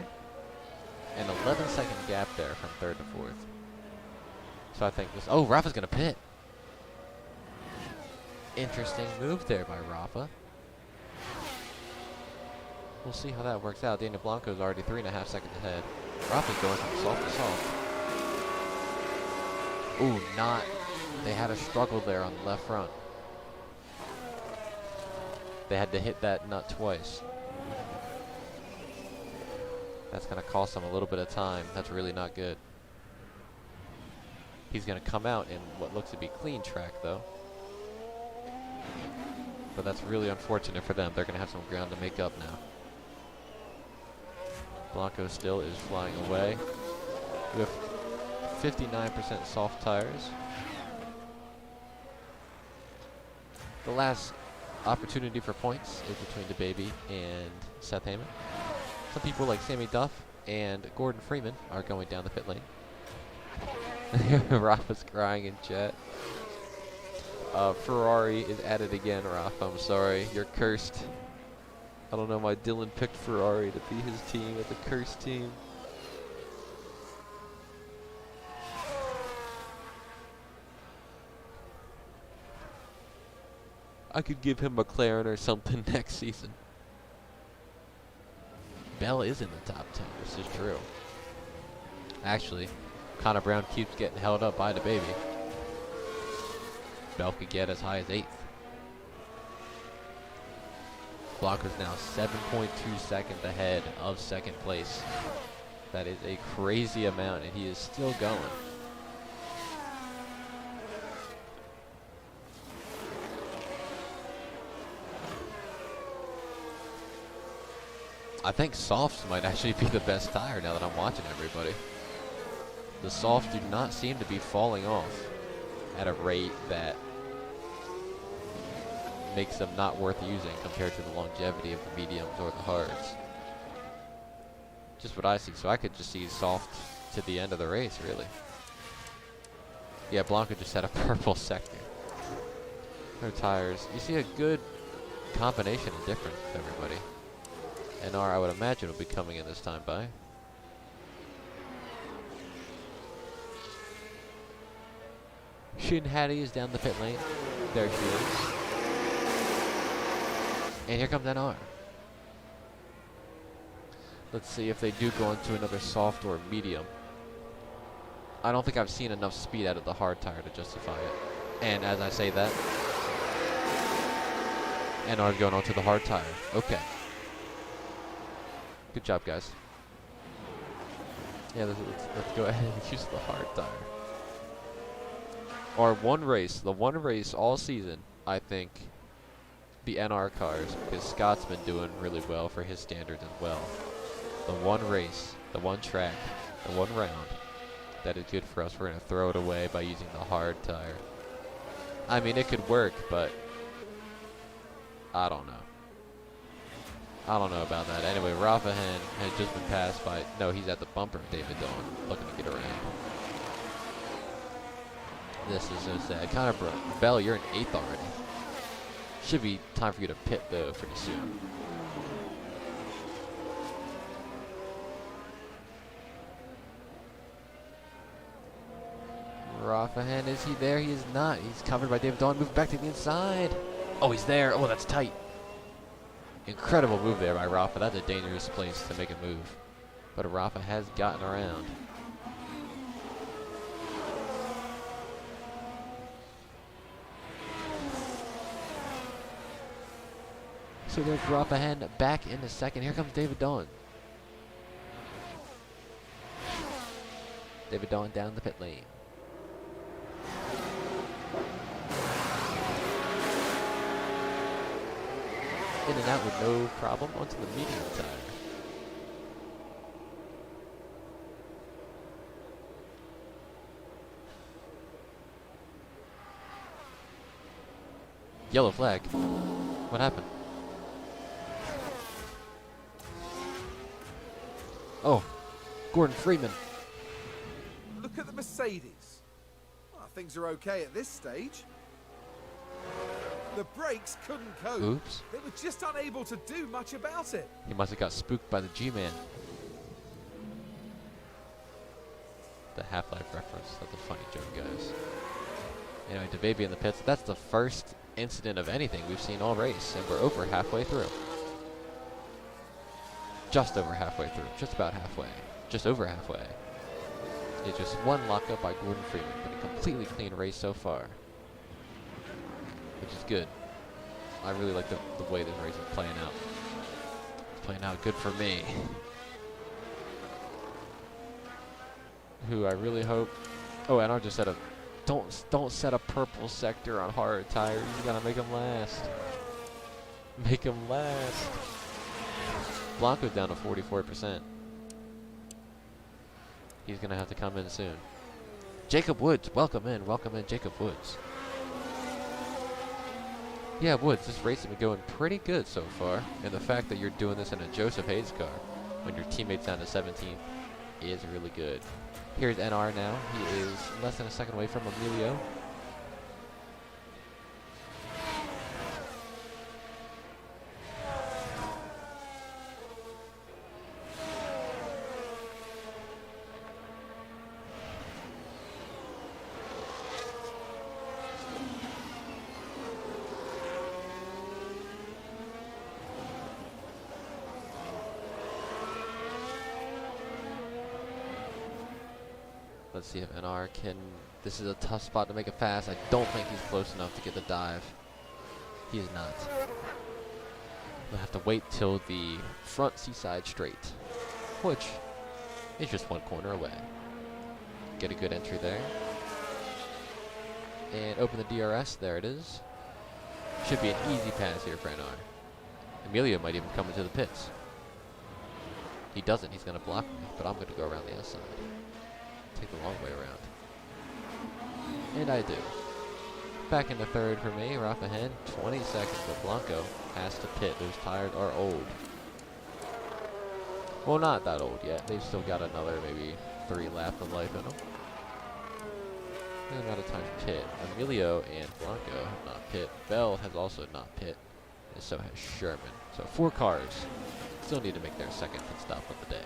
An 11-second gap there from third to fourth. So I think this... Oh, Rafa's going to pit. Interesting move there by Rafa. We'll see how that works out. Daniel Blanco is already 3.5 seconds ahead. Rafa's going from soft to soft. Ooh, not... They had a struggle there on the left front. They had to hit that nut twice. That's going to cost him a little bit of time. That's really not good. He's going to come out in what looks to be clean track, though. But that's really unfortunate for them. They're going to have some ground to make up now. Blanco still is flying away. We have 59% soft tires. The last opportunity for points is between DeBaby and Seth Heyman. Some people like Sammy Duff and Gordon Freeman are going down the pit lane. Rafa's crying in chat. Ferrari is at it again, Rafa. I'm sorry. You're cursed. I don't know why Dylan picked Ferrari to be his team. It's a cursed team. I could give him McLaren or something next season. Bell is in the top 10. This is true. Actually, Connor Brown keeps getting held up by DeBaby. Bell could get as high as 8th. Blanco's now 7.2 seconds ahead of second place. That is a crazy amount, and he is still going. I think softs might actually be the best tire now that I'm watching everybody. The softs do not seem to be falling off at a rate that makes them not worth using compared to the longevity of the mediums or the hards. Just what I see. So I could just see soft to the end of the race, really. Yeah, Blanco just had a purple sector. No tires. You see a good combination of difference with everybody. NR, I would imagine, will be coming in this time by. Shin Hattie is down the pit lane. There she is. And here comes NR. Let's see if they do go into another soft or medium. I don't think I've seen enough speed out of the hard tire to justify it. And as I say that, NR's going on to the hard tire. Okay. Good job, guys. Yeah, let's go ahead and use the hard tire. Our one race, the one race all season, I think, the NR cars, because Scott's been doing really well for his standards as well. The one race, the one track, the one round, that is good for us. We're going to throw it away by using the hard tire. I mean, it could work, but I don't know. I don't know about that. Anyway, Rafahen has just been passed by... No, he's at the bumper, David Dillon, looking to get around. This is so sad. Kind of broke. Bell, you're in 8th already. Should be time for you to pit, though, pretty soon. Rafahen, is he there? He is not. He's covered by David Dillon. Move back to the inside. Oh, he's there. Oh, that's tight. Incredible move there by Rafa. That's a dangerous place to make a move. But Rafa has gotten around. So there's Rafahen back into second. Here comes David Dillon. David Dillon down the pit lane. In and out with no problem onto the medium tire. Yellow flag. What happened? Oh, Gordon Freeman. Look at the Mercedes. Well, things are okay at this stage. The brakes couldn't cope. Oops. They were just unable to do much about it. He must have got spooked by the G-Man. The Half-Life reference. That's a funny joke, guys. Anyway, DeBaby in the pits. That's the first incident of anything we've seen all race, and we're over halfway through. Just over halfway through. Just about halfway. Just over halfway. It's just one lockup by Gordon Freeman, but a completely clean race so far. Which is good. I really like the way this race is playing out. It's playing out good for me. Who I really hope... Oh, and I just said don't set a purple sector on hard tires. You gotta make them last. Make them last. Blanco's down to 44%. He's gonna have to come in soon. Jacob Woods, welcome in, Jacob Woods. Yeah, Woods, this race has been going pretty good so far, and the fact that you're doing this in a Joseph Hayes car when your teammate's down to 17th is really good. Here's NR now. He is less than a second away from Emilio. Let's see if NR can... This is a tough spot to make it fast. I don't think he's close enough to get the dive. He is not. We'll have to wait till the front seaside straight, which is just one corner away. Get a good entry there. And open the DRS. There it is. Should be an easy pass here for NR. Emilio might even come into the pits. He doesn't. He's going to block me, but I'm going to go around the other side. Take the long way around. And I do. Back into third for me, Rafahen, 20 seconds, but Blanco has to pit. Those tires are old. Well, not that old yet. They've still got another maybe 3 laps of life in them. They're out of time to pit. Emilio and Blanco have not pit. Bell has also not pit, and so has Sherman. So 4 cars still need to make their second pit stop of the day.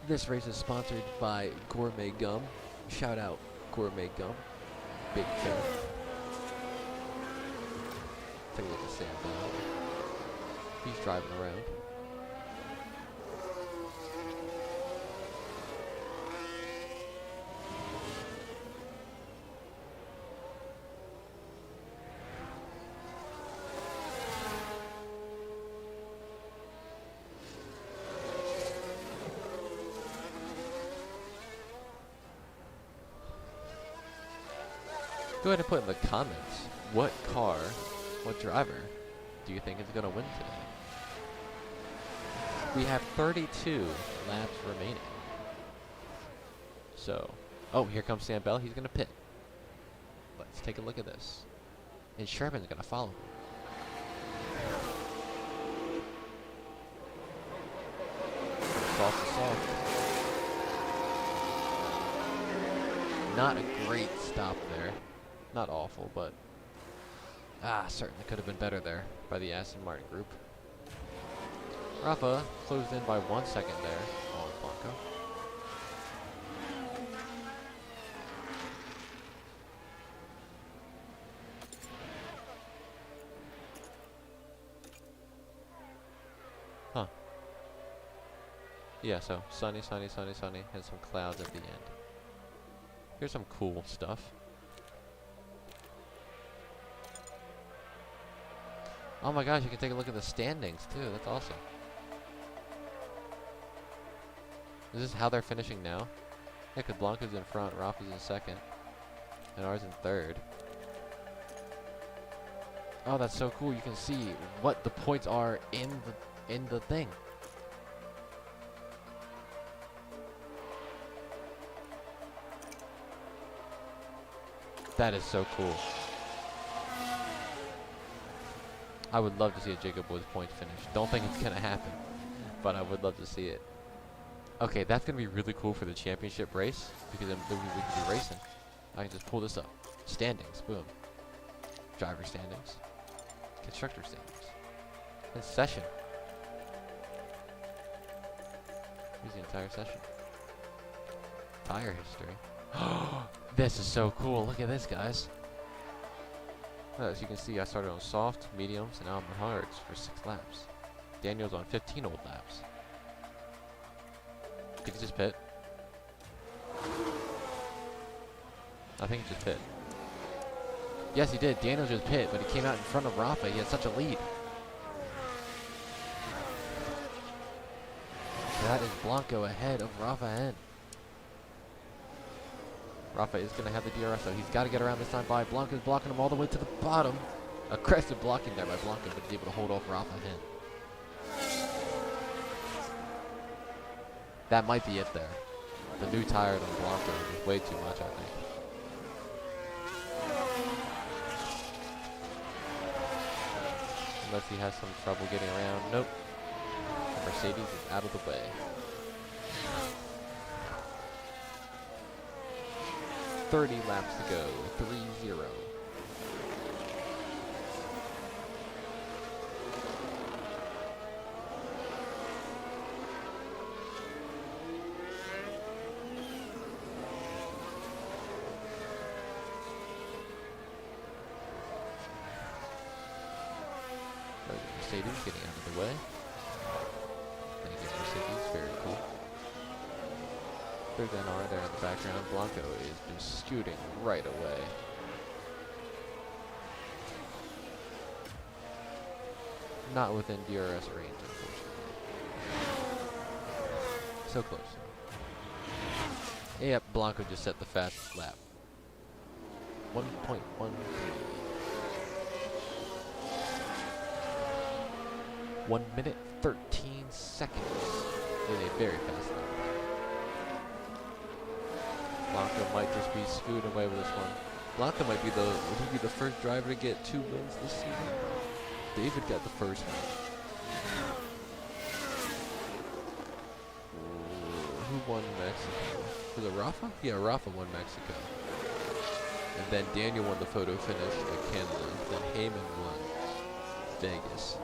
This race is sponsored by Gourmet Gum. Shout out Gourmet Gum. Big fan. take a look at Sam now. He's driving around. Go ahead and put in the comments what car, what driver do you think is going to win today? We have 32 laps remaining. So, oh, here comes Sam Bell. He's going to pit. Let's take a look at this. And Sherman's going to follow him. Soft to soft. Not a great stop there. Not awful, but certainly could have been better there by the Aston Martin group. Rafa closed in by 1 second there on Blanco. Huh. Yeah, so sunny, sunny, sunny, sunny, and some clouds at the end. Here's some cool stuff. Oh my gosh, you can take a look at the standings too. That's awesome. Is this how they're finishing now? Yeah, because Blanco's in front, Rafa's in second, and ours in third. Oh, that's so cool. You can see what the points are in the thing. That is so cool. I would love to see a Jacob Woods point finish. Don't think it's going to happen, but I would love to see it. Okay, that's going to be really cool for the championship race, because then we can be racing. I can just pull this up. Standings, boom. Driver standings. Constructor standings. And session. Here's the entire session. Tire history. This is so cool. Look at this, guys. As you can see, I started on soft, mediums, and now I'm on hards for 6 laps. Daniel's on 15 old laps. Did he just pit? I think he just pit. Yes, he did. Daniel just pit, but he came out in front of Rafa. He had such a lead. That is Blanco ahead of Rafa N. Rafa is going to have the DRS, so he's got to get around this time by Blanco's blocking him all the way to the bottom. Aggressive blocking there by Blanco, but he's able to hold off Rafa N. That might be it there. The new tire on Blanco is way too much, I think. Unless he has some trouble getting around. Nope. The Mercedes is out of the way. 30 laps to go. 3-0. Mercedes getting out of the way. Thank you, Mercedes. Very cool. There's NR there in the background. Blanco is just scooting right away. Not within DRS range, unfortunately. So close. Yep, Blanco just set the fastest lap. 1.13. 1 minute 13 seconds is a very fast lap. Blanco might just be scooting away with this one. Blanco might be would he be the first driver to get 2 wins this season? David got the first one. Who won Mexico? Was it Rafa? Yeah, Rafa won Mexico. And then Daniel won the photo finish at Canada. Then Heyman won Vegas.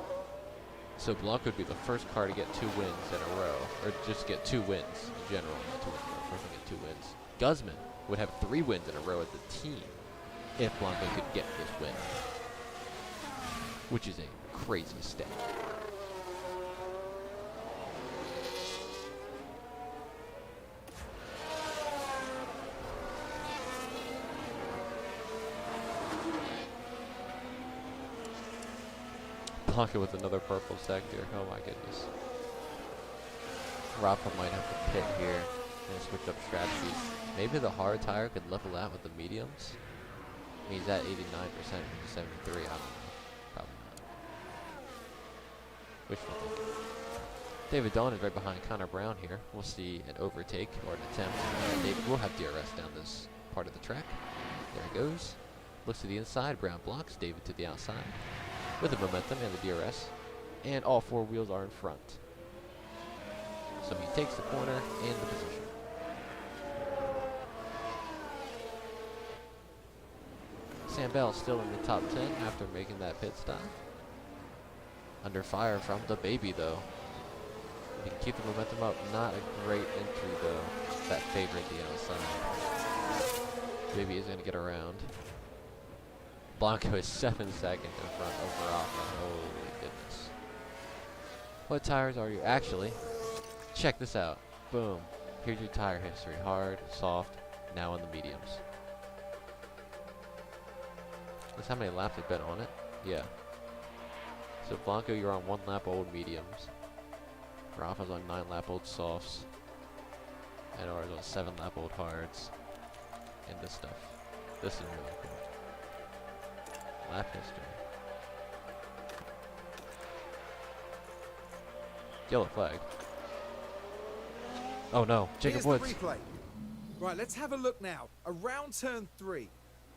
So Blanco would be the first car to get 2 wins in a row, or just get 2 wins in general. Not 2 wins in a row. First one get 2 wins. Guzman would have 3 wins in a row as a team if Blanco could get this win. which is a crazy stat. Blanco with another purple sector. Oh my goodness. Rafa might have to pit here and switch up strategies. Maybe the hard tire could level out with the mediums. I mean, he's at 89% from 73. I don't know. Probably not. Wishful thinking. David Dawn is right behind Connor Brown here. We'll see an overtake or an attempt. David will have DRS down this part of the track. There he goes. Looks to the inside. Brown blocks David to the outside with the momentum and the DRS. And all four wheels are in front. So he takes the corner and the position. Sam Bell still in the top 10 after making that pit stop. Under fire from the baby though. He can keep the momentum up. Not a great entry though. That favored the outside. Baby is going to get around. Blanco is 7 seconds in front of Rafa. Holy goodness. What tires are you? Actually, check this out. Boom. Here's your tire history. Hard, soft, now on the mediums. That's how many laps have been on it? Yeah. So Blanco, you're on 1 lap old mediums. Rafa's on 9 lap old softs. And ours on 7 lap old hards. And this stuff. This is really cool. Lap history. Yellow flag. Oh no, Jacob Here's Woods. the replay. Right, let's have a look now. Around turn 3.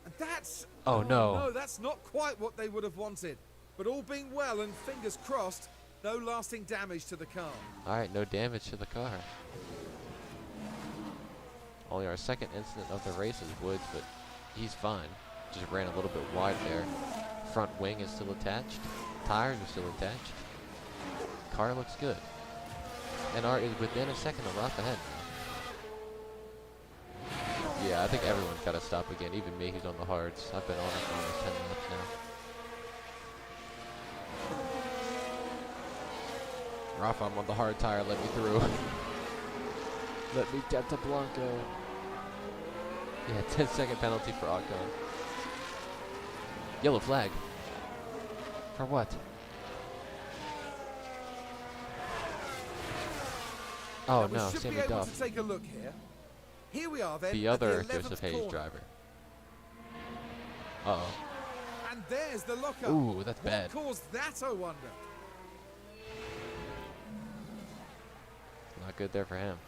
And that's... Oh, no. No, that's not quite what they would have wanted. But all being well and fingers crossed, no lasting damage to the car. Alright, no damage to the car. Only our second incident of the race is Woods, but he's fine. Just ran a little bit wide there. Front wing is still attached. Tires are still attached. Car looks good. NR is within a second of Rafa ahead. Yeah, I think everyone's got to stop again. Even me, who's on the hards. I've been on it for almost 10 laps now. Rafa, I'm on the hard tire. Let me through. Let me get to Blanco. Yeah, 10-second penalty for Ocon. Yellow flag. For what? Oh Now, no, we should Sammy be able Duff. to take a look here. Here we are then. The at other 11th Joseph Hayes corner. driver. Uh-oh. And there's the lockup. Ooh, that's bad. What caused that, I wonder? Not good there for him.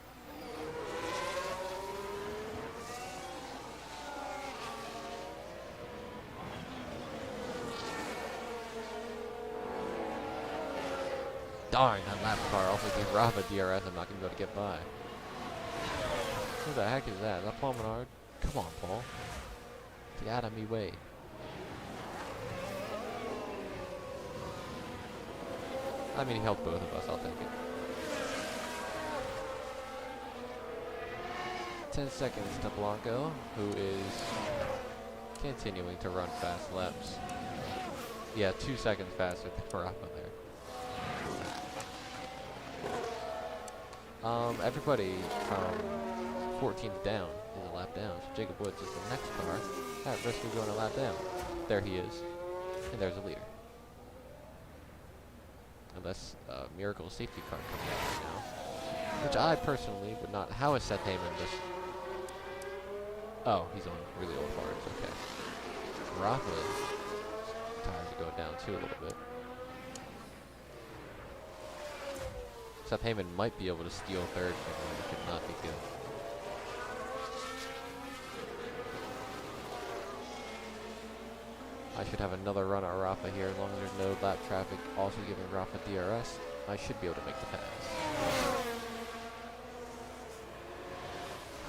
Darn, that lap car also gave Rafa DRS. I'm not going to be able to get by. Who the heck is that? Is that Paul Menard? Come on, Paul. Get out of me way. I mean, he helped both of us. I'll take it. 10 seconds to Blanco, who is continuing to run fast laps. Yeah, 2 seconds faster than Rafa there. Everybody from 14th down is a lap down. So Jacob Woods is the next car at risk of going a lap down. There he is. And there's a leader. Unless Miracle safety car comes out right now. Which I personally would not. How is Seth Heyman just... Oh, he's on really old hards. Okay. Rafa's tires are going down too a little bit. Seth Heyman might be able to steal third from him. It could not be good. I should have another run at Rafa here as long as there's no lap traffic. Also giving Rafa DRS. I should be able to make the pass.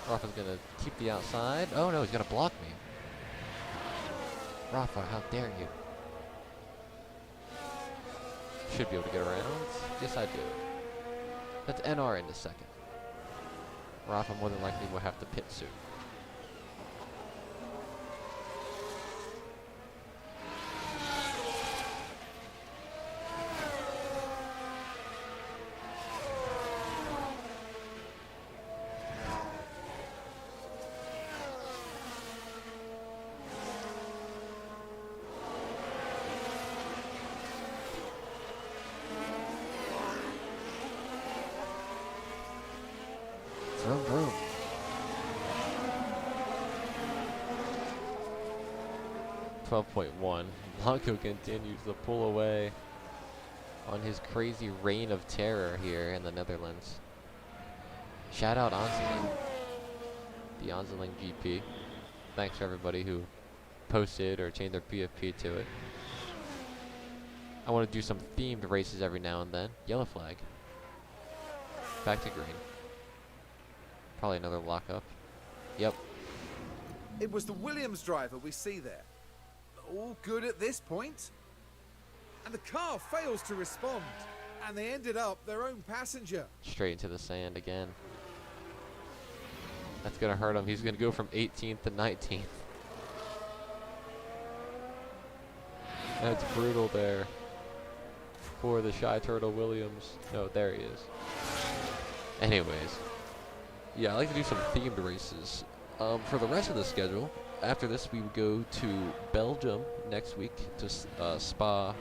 Rafa's going to keep the outside. Oh no, he's going to block me. Rafa, how dare you. Should be able to get around. Yes, I do. That's NR in the second. Rafa more than likely will have to pit soon. 12.1. Blanco continues to pull away on his crazy reign of terror here in the Netherlands. Shout out Anseling, the Anseling GP. Thanks for everybody who posted or changed their PFP to it. I want to do some themed races every now and then. Yellow flag. Back to green. Probably another lockup. Yep. It was the Williams driver we see there. All good at this point. And the car fails to respond. And they ended up their own passenger. Straight into the sand again. That's going to hurt him. He's going to go from 18th to 19th. That's brutal there for the Shy Turtle Williams. No, there he is. Anyways. Yeah, I like to do some themed races. For the rest of the schedule, after this we would go to Belgium next week to Spa,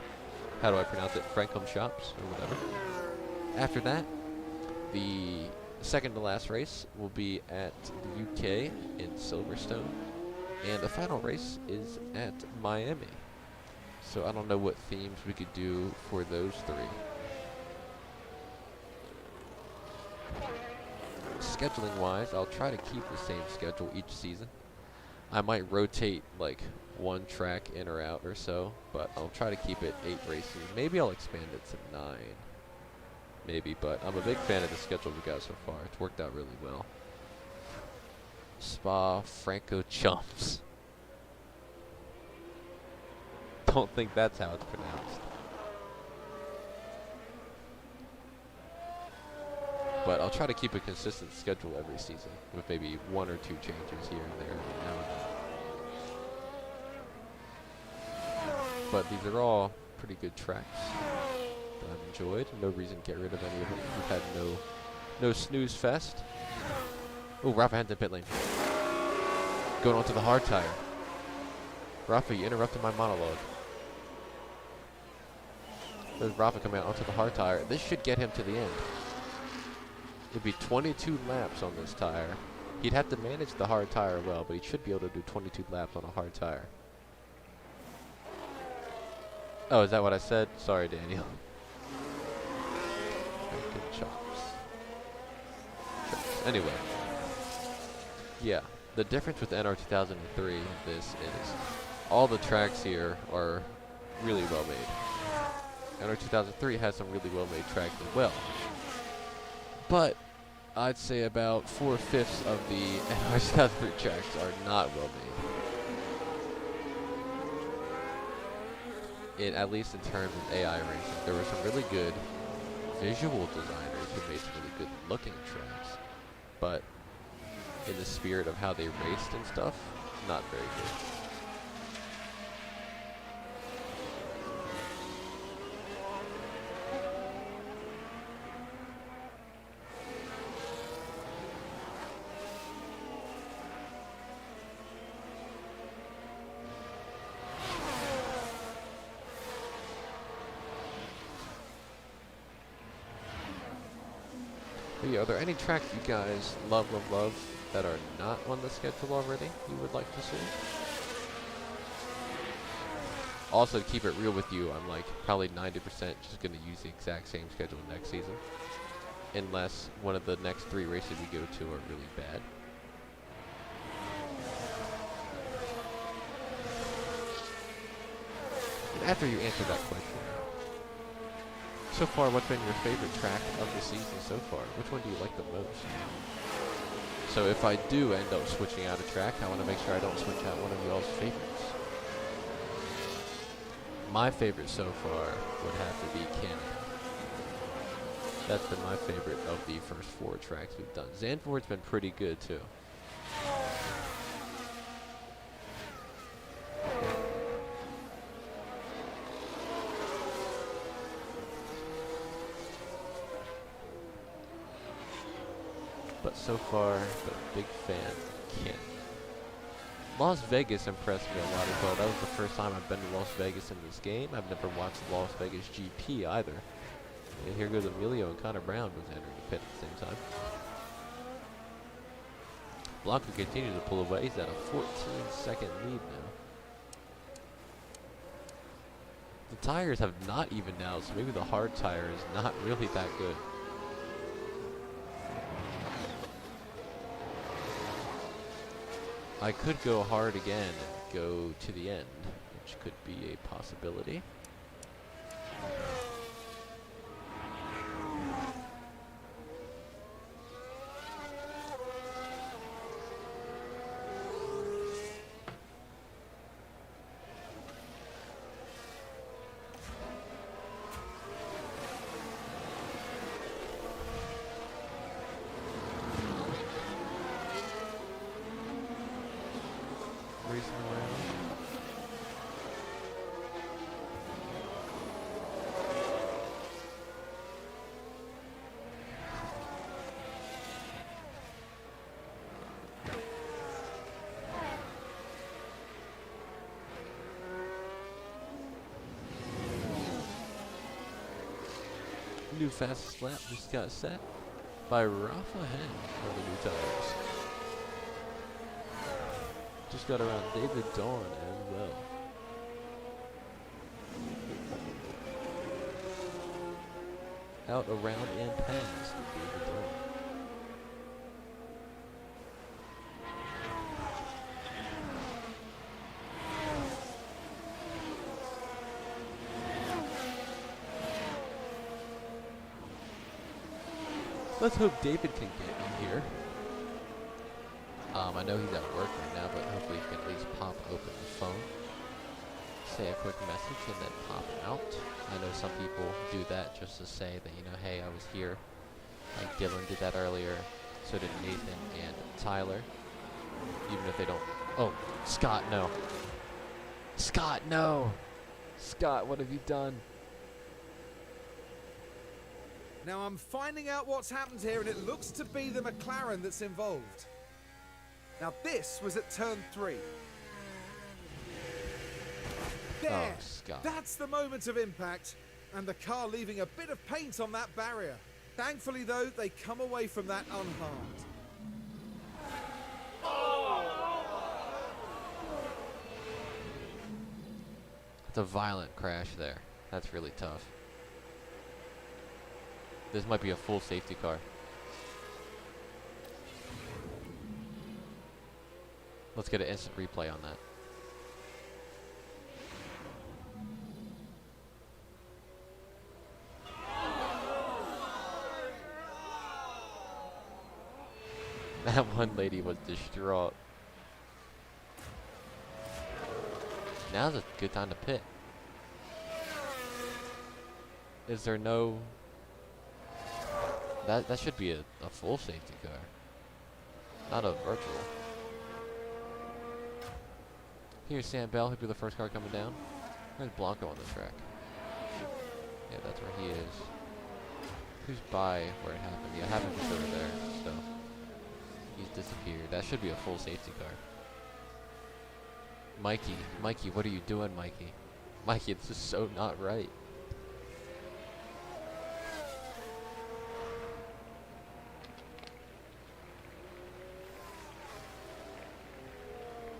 how do I pronounce it, Francorchamps or whatever. After that, the second to last race will be at the UK in Silverstone, and the final race is at Miami. So I don't know what themes we could do for those three. Scheduling wise, I'll try to keep the same schedule each season. I might rotate like one track in or out or so, but I'll try to keep it 8 races. Maybe I'll expand it to 9. Maybe, but I'm a big fan of the schedule we got so far. It's worked out really well. Spa Francorchamps. Don't think that's how it's pronounced. But I'll try to keep a consistent schedule every season, with maybe 1 or 2 changes here and there every now and then. But these are all pretty good tracks that I've enjoyed. No reason to get rid of any of them. We've had no snooze fest. Oh, Rafa Henton pit lane. Going onto the hard tire. Rafa, you interrupted my monologue. There's Rafa coming out onto the hard tire. This should get him to the end. It'd be 22 laps on this tire. He'd have to manage the hard tire well, but he should be able to do 22 laps on a hard tire. Oh, is that what I said? Sorry, Daniel. Good chops. Anyway. Yeah, the difference with NR 2003 and this is all the tracks here are really well made. NR 2003 has some really well made tracks as well. But I'd say about 4/5 of the NR 2003 tracks are not well made. At least in terms of AI racing, there were some really good visual designers who made some really good looking tracks. But in the spirit of how they raced and stuff, not very good. But yeah, are there any tracks you guys love that are not on the schedule already you would like to see? Also, to keep it real with you, I'm like probably 90% just going to use the exact same schedule next season. Unless one of the next 3 races we go to are really bad. And after you answer that question, so far, what's been your favorite track of the season so far? Which one do you like the most? So if I do end up switching out a track, I want to make sure I don't switch out one of y'all's favorites. My favorite so far would have to be Canada. That's been my favorite of the first 4 tracks we've done. Zandvoort's been pretty good too. But so far, but big fan of Canada. Las Vegas impressed me a lot as well. That was the first time I've been to Las Vegas in this game. I've never watched the Las Vegas GP either. And here goes Emilio and Connor Brown was entering the pit at the same time. Blanco continues to pull away. He's at a 14-second lead now. The tires have not evened out, so maybe the hard tire is not really that good. I could go hard again and go to the end, which could be a possibility. Racing around. New fastest lap just got set by Rafa Hen on the new tires. Just got around David Dawn as well. Out, around, and past David Dawn. Let's hope David can get in here. I know he's at work right now, but hopefully he can at least pop open the phone, say a quick message, and then pop out. I know some people do that just to say that, you know, hey, I was here. Like Dylan did that earlier, so did Nathan and Tyler. Even if they don't... Oh, Scott, no. Scott, no! Scott, what have you done? Now I'm finding out what's happened here, and it looks to be the McLaren that's involved. Now this was at turn 3. There! Oh, Scott. That's the moment of impact, and the car leaving a bit of paint on that barrier. Thankfully though, they come away from that unharmed. It's a violent crash there. That's really tough. This might be a full safety car. Let's get an instant replay on that. That one lady was distraught. Now's a good time to pit. Is there no... That should be a full safety car. Not a virtual. Here's Sam Bell, he'll be the first car coming down. Where's Blanco on the track? Yeah, that's where he is. Who's by where it happened? Yeah, it happened just over there, so... He's disappeared. That should be a full safety car. Mikey, what are you doing, Mikey? Mikey, this is so not right.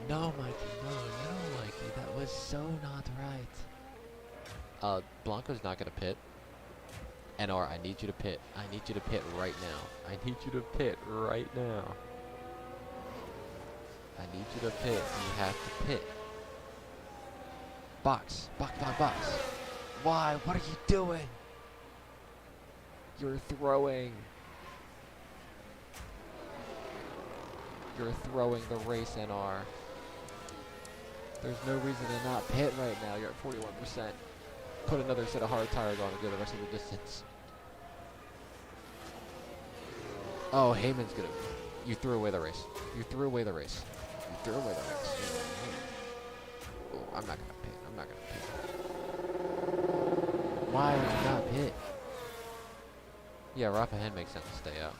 No, Mikey, no, Mikey, that was so not right. Blanco's not gonna pit. NR, I need you to pit. I need you to pit right now. I need you to pit right now. I need you to pit. You have to pit. Box. Why? What are you doing? You're throwing. You're throwing the race, NR. There's no reason to not pit right now. You're at 41%. Put another set of hard tires on and go the rest of the distance. Oh, Heyman's gonna... You threw away the race. You threw away the race. You threw away the race. Oh, I'm not gonna pit. I'm not gonna pit. Why would you not pit? Yeah, Rafa Hen makes sense to stay out.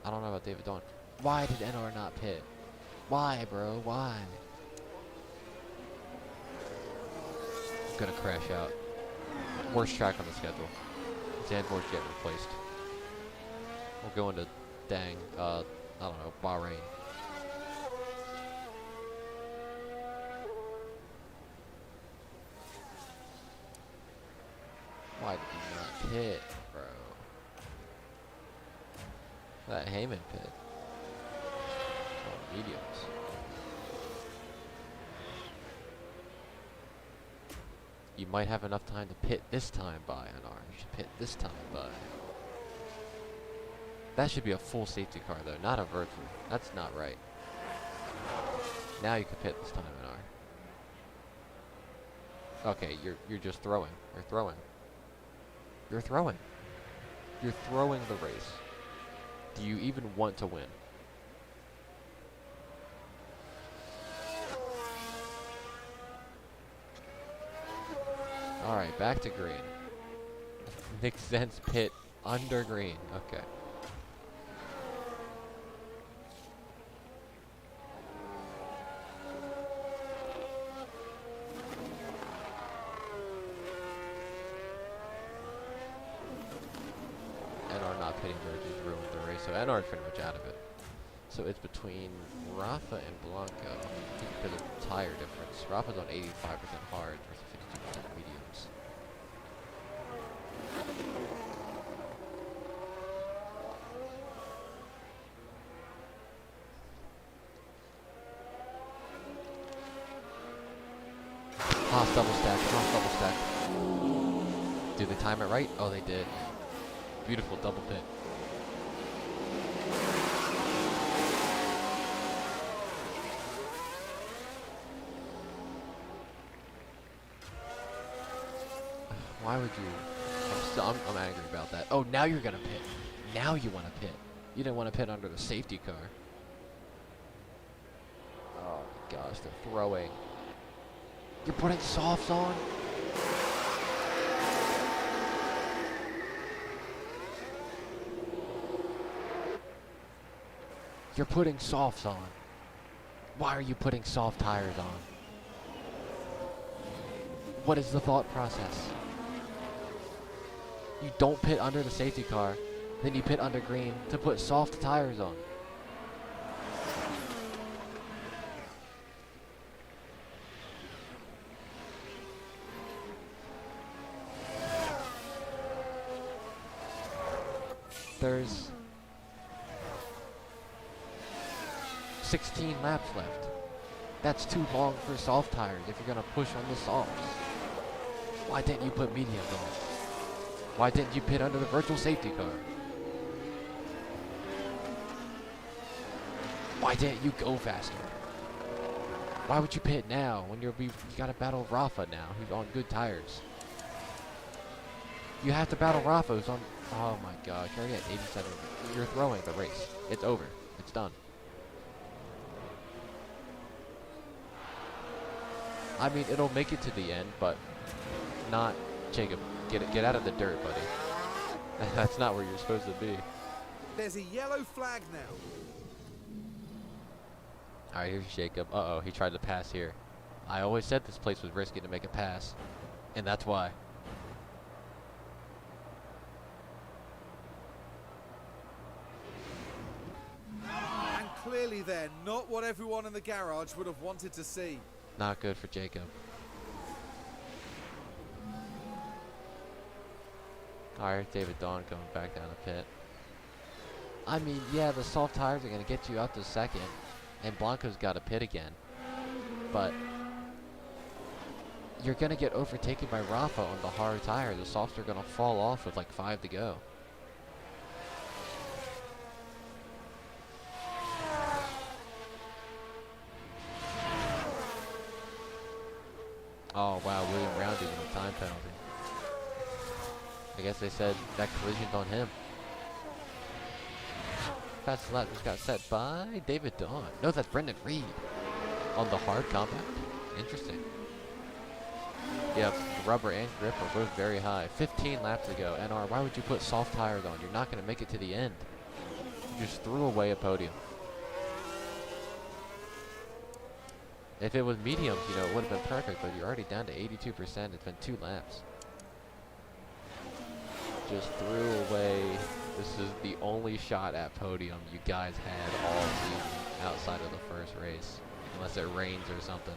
I don't know about David Dawn. Why did NR not pit? Why, bro? Why? I'm gonna crash out. Worst track on the schedule. Zandvoort's getting replaced. We're going to dang, I don't know, Bahrain. Why did you not pit, bro? That Heyman pit. Oh, mediums. You might have enough time to pit this time by, NR. You should pit this time by. That should be a full safety car though, not a virtual. That's not right. Now you can pit this time, NR. Okay, you're just throwing. You're throwing. You're throwing. You're throwing the race. Do you even want to win? Alright, back to green. Makes sense, pit under green. Okay. NR not pitting just ruined the race, so NR is pretty much out of it. So it's between Rafa and Blanco because of the tire difference. Rafa's on 85% hard versus 52% mediums. Haas double stack, Haas double stack. Did they time it right? Oh, they did. Beautiful double pit. Why would you? I'm angry about that. Oh, now you're gonna pit. Now you want to pit. You didn't want to pit under the safety car. Oh my gosh, they're throwing. You're putting softs on? You're putting softs on. Why are you putting soft tires on? What is the thought process? You don't pit under the safety car, then you pit under green to put soft tires on. There's 16 laps left. That's too long for soft tires if you're gonna push on the softs. Why didn't you put mediums on? Why didn't you pit under the virtual safety car? Why didn't you go faster? Why would you pit now when you gotta battle Rafa now, who's on good tires? You have to battle Rafa, who's on. Oh my gosh, you're already at 87. You're throwing the race. It's over. It's done. I mean, it'll make it to the end, but not Jacob. Get out of the dirt, buddy. That's not where you're supposed to be. There's a yellow flag now. Alright, here's Jacob. Uh-oh, he tried to pass here. I always said this place was risky to make a pass, and that's why. And clearly then, not what everyone in the garage would have wanted to see. Not good for Jacob. Alright, David Dawn coming back down the pit. I mean, yeah, the soft tires are going to get you up to second, and Blanco's got to pit again. But you're going to get overtaken by Rafa on the hard tire. The softs are going to fall off with like 5 to go. Oh wow, William Roundy with a time penalty. I guess they said that collision's on him. Fast lap just got set by David Dawn. No, that's Brendan Reed on the hard compact. Interesting. Yep, rubber and grip are both very high. 15 laps ago. NR, why would you put soft tires on? You're not going to make it to the end. You just threw away a podium. If it was mediums, you know, it would have been perfect, but you're already down to 82%. It's been 2 laps. Just threw away. This is the only shot at podium you guys had all season outside of the first race. Unless it rains or something.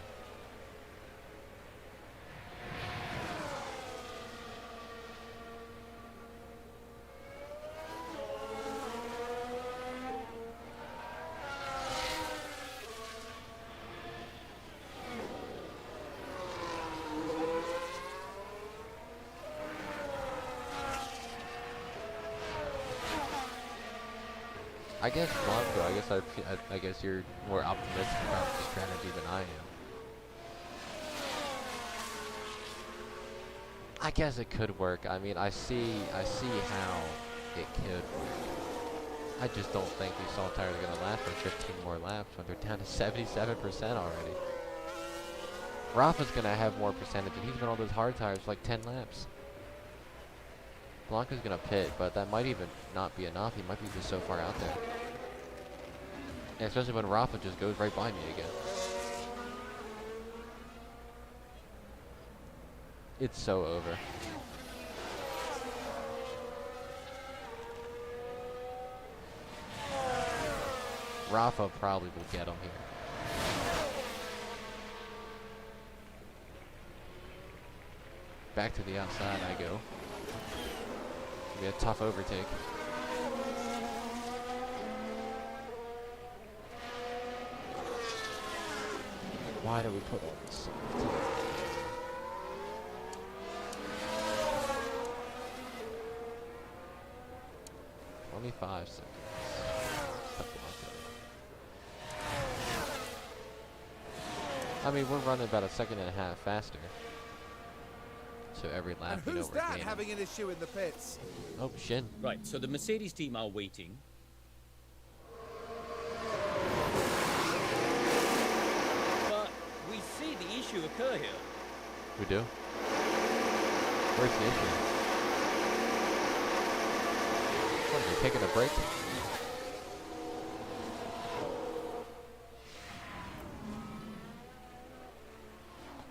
I guess Blanco, I guess you're more optimistic about the strategy than I am. I guess it could work. I mean, I see how it could work. I just don't think these salt tires are gonna last for 15 more laps when they're down to 77% already. Rafa's gonna have more percentage, and he's been on those hard tires for like 10 laps. Blanco's gonna pit, but that might even not be enough. He might be just so far out there. And especially when Rafa just goes right by me again. It's so over. Rafa probably will get him here. Back to the outside I go. It'll be a tough overtake. Why do we put on this? 25 seconds. I mean, we're running about a second and a half faster. So every lap, And who's we're that gaining. having an issue in the pits? Oh, Shin. Right, so the Mercedes team are waiting. But we see the issue occur here. We do? Where's the issue? What, are you taking a break?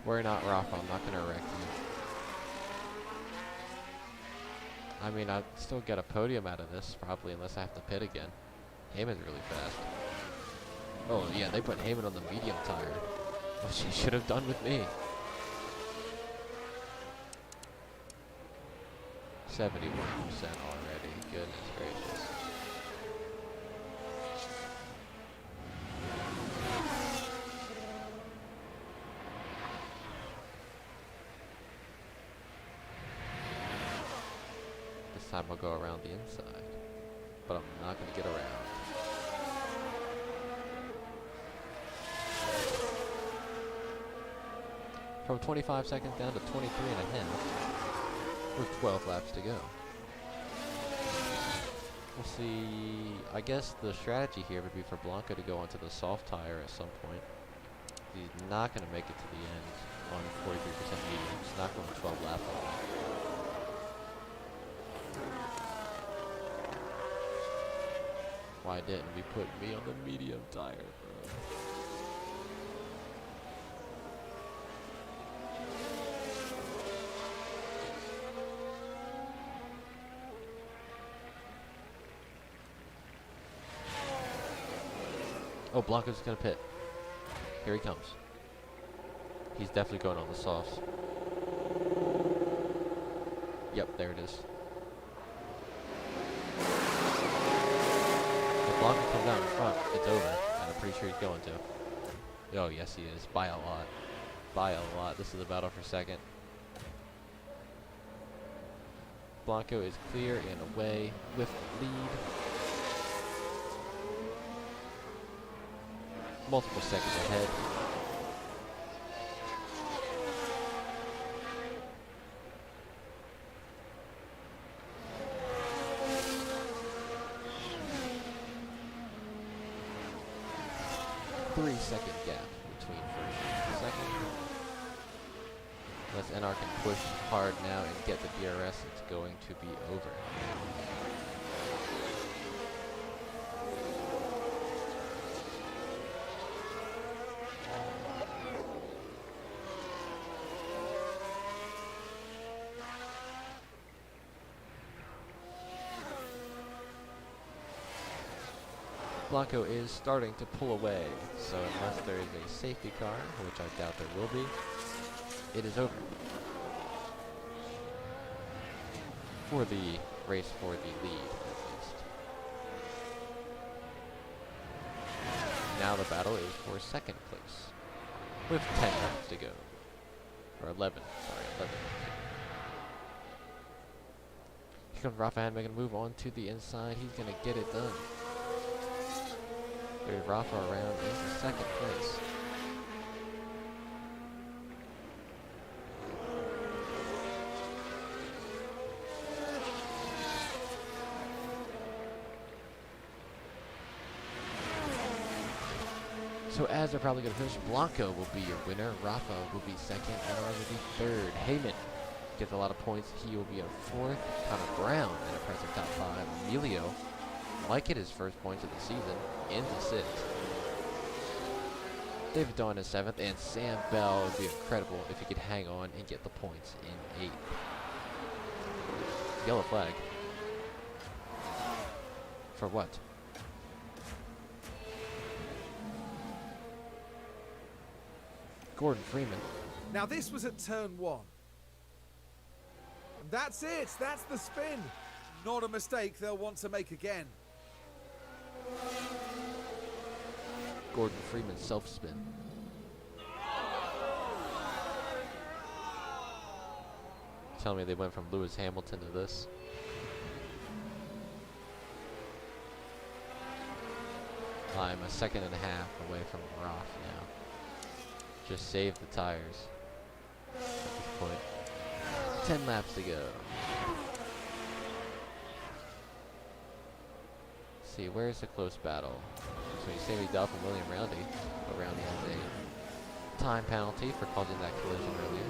We're not Rafa, I'm not gonna wreck you. I mean, I'd still get a podium out of this, probably, unless I have to pit again. Heyman's really fast. Oh, yeah, they put Heyman on the medium tire. Which he should have done with me. 71% already, goodness gracious. This time I'll go around the inside, but I'm not going to get around. From 25 seconds down to 23 and a half, with 12 laps to go. We'll see. I guess the strategy here would be for Blanco to go onto the soft tire at some point. He's not going to make it to the end on 43% medium. He's not going 12 laps on that. Why didn't we put me on the medium tire, bro? Oh, Blanco's gonna pit. Here he comes. He's definitely going on the softs. Yep, there it is. If Blanco comes out in front, it's over. And I'm pretty sure he's going to. Oh, yes he is. By a lot. By a lot. This is a battle for second. Blanco is clear and away with the lead. Multiple seconds ahead. Three-second gap between first and second. Unless NR can push hard now and get the DRS, it's going to be over. Blanco is starting to pull away, so unless there is a safety car, which I doubt there will be, it is over. For the race for the lead, at least. Now the battle is for second place, with 10 laps to go. Or 11, sorry, 11. Here comes Rafa making a move on to the inside. He's going to get it done. There's Rafa around into second place. So as they're probably going to finish, Blanco will be your winner, Rafa will be second, Edwards will be third. Heyman gets a lot of points, he will be a fourth. Connor Brown in a impressive top five. Emilio might get his first points of the season into sixth. David Dawn is seventh, and Sam Bell would be incredible if he could hang on and get the points in eighth. Yellow flag. For what? Gordon Freeman. Now this was at turn 1. And that's it, that's the spin. Not a mistake they'll want to make again. Gordon Freeman self-spin. Tell me they went from Lewis Hamilton to this. I'm a second and a half away from Roth now. Just save the tires at this point. 10 laps to go. Let's see, where's the close battle? Between Sammy Duff and William Roundy. But Roundy has a time penalty for causing that collision earlier.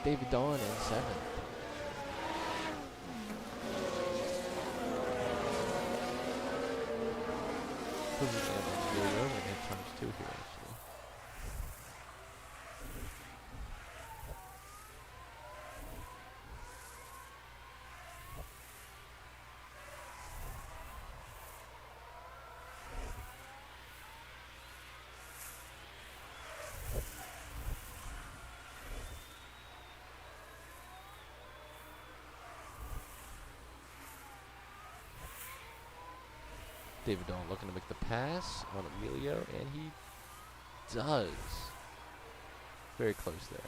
David Dawn in seventh. This is really over in times 2 here, actually. David Dawn looking to make the pass on Emilio, and he does. Very close there.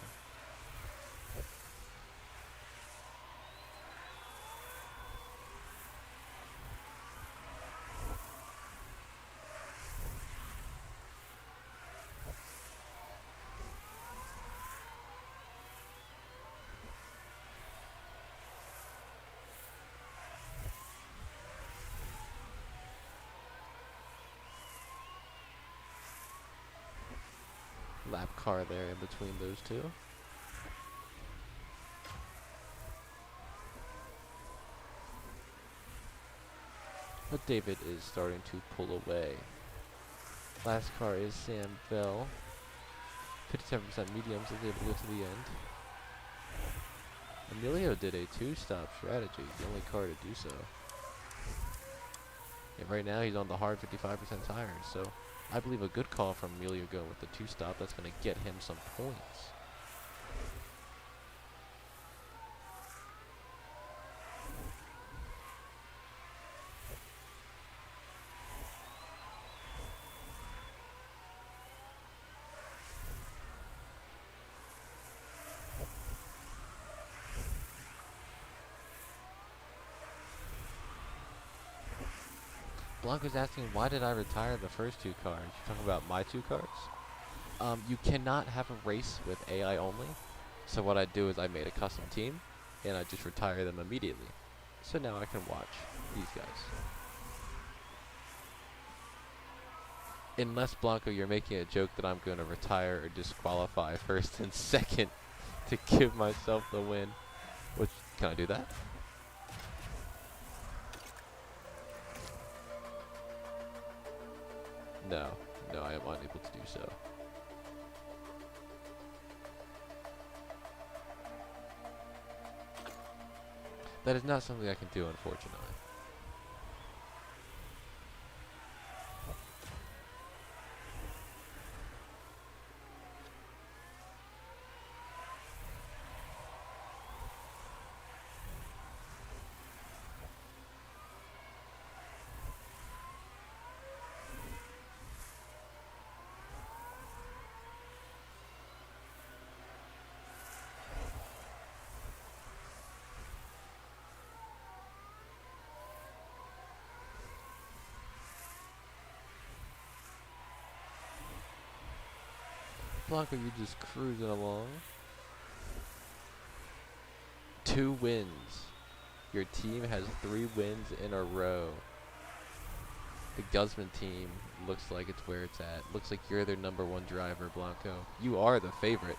Lap car there in between those two. But David is starting to pull away. Last car is Sam Bell. 57% mediums is able to go to the end. Emilio did a 2-stop strategy, the only car to do so. And right now he's on the hard 55% tires, so I believe a good call from Emilio going with the 2-stop. That's going to get him some points. Blanco's asking, why did I retire the first 2 cars? You talking about my 2 cars? You cannot have a race with AI only. So what I do is I made a custom team, and I just retire them immediately. So now I can watch these guys. Unless, Blanco, you're making a joke that I'm going to retire or disqualify first and second to give myself the win. Which, can I do that? No, I am unable to do so. That is not something I can do, unfortunately. Blanco, you just cruising along. 2 wins. Your team has 3 wins in a row. The Guzman team looks like it's where it's at. Looks like you're their #1 driver, Blanco. You are the favorite.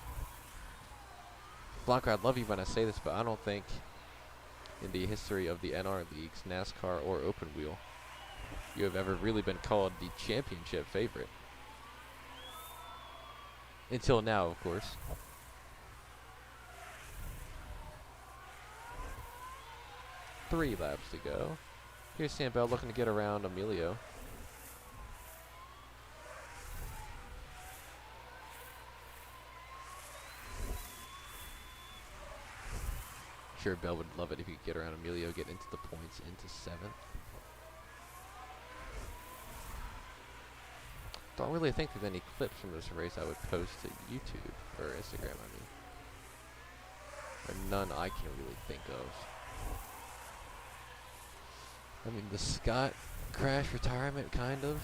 Blanco, I love you when I say this, but I don't think in the history of the NR leagues, NASCAR or open wheel, you have ever really been called the championship favorite. Until now, of course. Three laps to go. Here's Sam Bell looking to get around Emilio. Sure, Bell would love it if he could get around Emilio, get into the points, into 7th. Don't really think there's any clips from this race I would post to YouTube or Instagram, I mean. Or none I can really think of. I mean, the Scott crash retirement, kind of.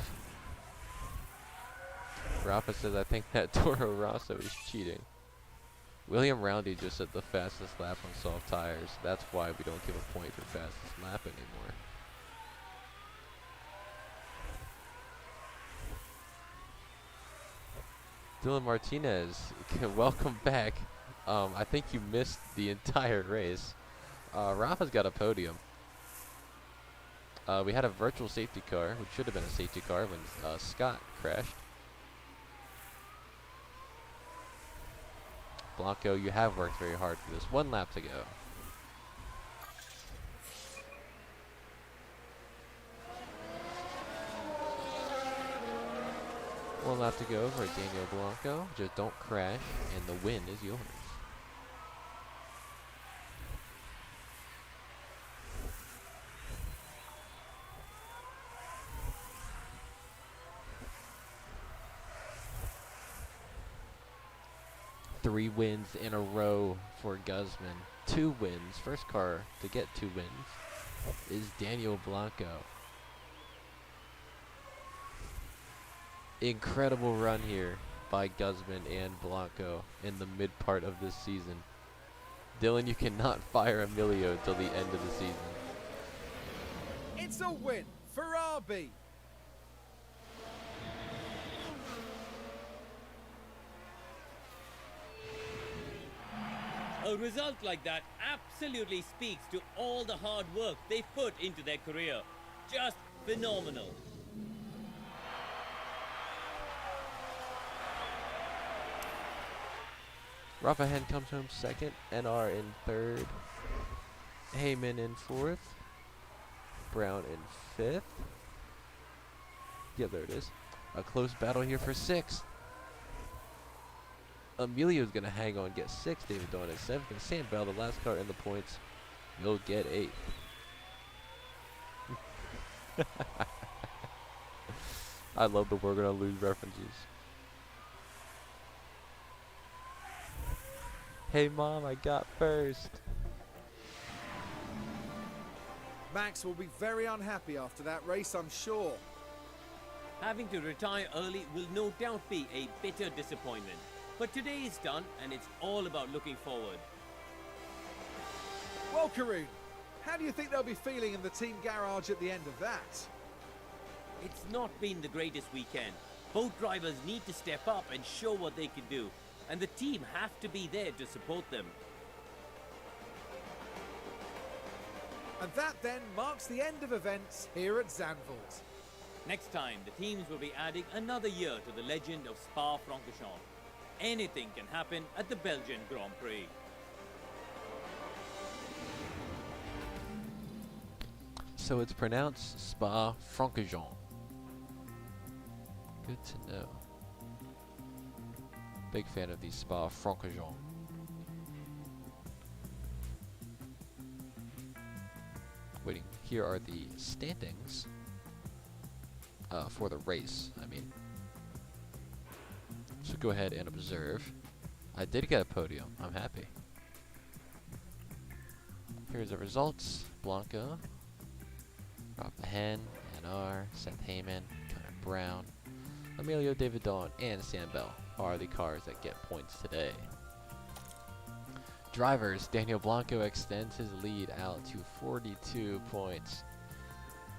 Rafa says, I think that Toro Rosso is cheating. William Roundy just said the fastest lap on soft tires. That's why we don't give a point for fastest lap anymore. Dylan Martinez, welcome back. I think you missed the entire race. Rafa's got a podium. We had a virtual safety car, which should have been a safety car when Scott crashed. Blanco, you have worked very hard for this. 1 lap to go. One lap to go for Daniel Blanco. Just don't crash, and the win is yours. Three wins in a row for Guzman. 2 wins. First car to get 2 wins is Daniel Blanco. Incredible run here by Guzman and Blanco in the mid part of this season. Dylan, you cannot fire Emilio till the end of the season. It's a win for RB. A result like that absolutely speaks to all the hard work they've put into their career. Just phenomenal. Rafa Hen comes home 2nd, NR in 3rd, Heyman in 4th, Brown in 5th. Yeah, there it is. A close battle here for 6th. Emilio's going to hang on and get 6th. David Dawn at 7th. And Sam Bell, the last car in the points, will get 8th. I love the we're going to lose references. Hey mom, I got 1st. Max will be very unhappy after that race, I'm sure. Having to retire early will no doubt be a bitter disappointment. But today is done, and it's all about looking forward. Well, Karun, how do you think they'll be feeling in the team garage at the end of that? It's not been the greatest weekend. Both drivers need to step up and show what they can do, and the team have to be there to support them. And that then marks the end of events here at Zandvoort. Next time, the teams will be adding another year to the legend of Spa-Francorchamps. Anything can happen at the Belgian Grand Prix. So it's pronounced Spa-Francorchamps. Good to know. Big fan of the Spa-Francorchamps. Waiting, here are the standings for the race, I mean. So go ahead and observe. I did get a podium. I'm happy. Here's the results. Blanco, Rafa Hen, NR, Seth Heyman, Connor Brown, Emilio David Dawn, and Sam Bell. are the cars that get points today. Drivers, Daniel Blanco extends his lead out to 42 points.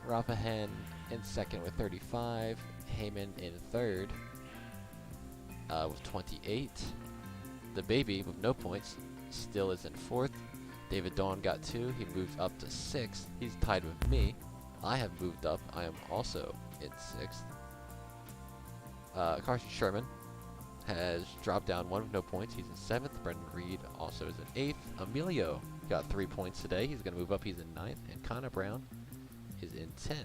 Rapahen in second with 35. Heyman in third with 28. The baby with no points still is in fourth. David Dawn got 2. He moved up to 6th. He's tied with me. I have moved up. I am also in 6th. Carson Sherman has dropped down 1 with no points. He's in 7th. Brendan Reed also is in 8th. Emilio got 3 points today. He's going to move up. He's in 9th. And Connor Brown is in 10th.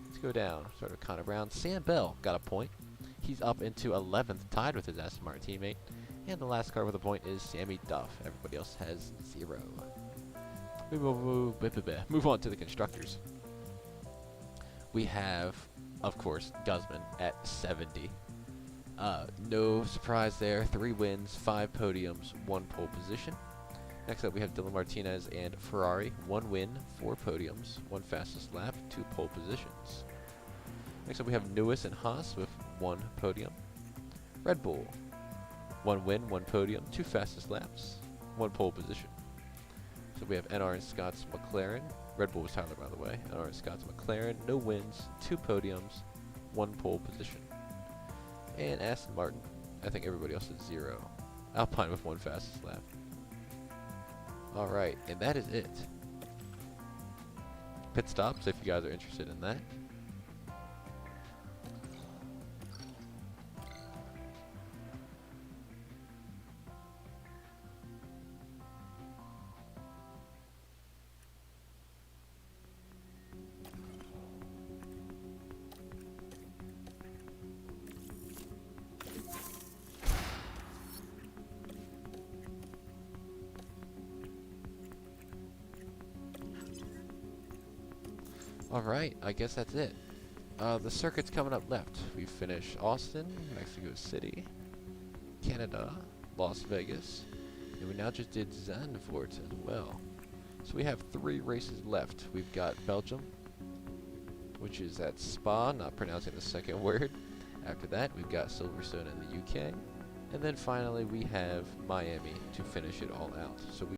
Let's go down. Start with Connor Brown. Sam Bell got a point. He's up into 11th, tied with his Aston Martin teammate. And the last car with a point is Sammy Duff. Everybody else has 0. We will move on to the constructors. We have, of course, Guzman at 70. No surprise there. 3 wins, 5 podiums, 1 pole position. Next up, we have Dylan Martinez and Ferrari. 1 win, 4 podiums, 1 fastest lap, 2 pole positions. Next up, we have Lewis and Haas with 1 podium. Red Bull, 1 win, 1 podium, 2 fastest laps, 1 pole position. So we have NR and Scott's McLaren. Red Bull was Tyler, by the way. NR and Scott's McLaren. No wins, 2 podiums, 1 pole position. And Aston Martin. I think everybody else is 0. Alpine with 1 fastest lap. Alright, and that is it. Pit stops, if you guys are interested in that. Alright, I guess that's it. The circuits coming up left. We finished Austin, Mexico City, Canada, Las Vegas, and we now just did Zandvoort as well. So we have 3 races left. We've got Belgium, which is at Spa, not pronouncing the second word. After that, we've got Silverstone in the UK. And then finally, we have Miami to finish it all out. So we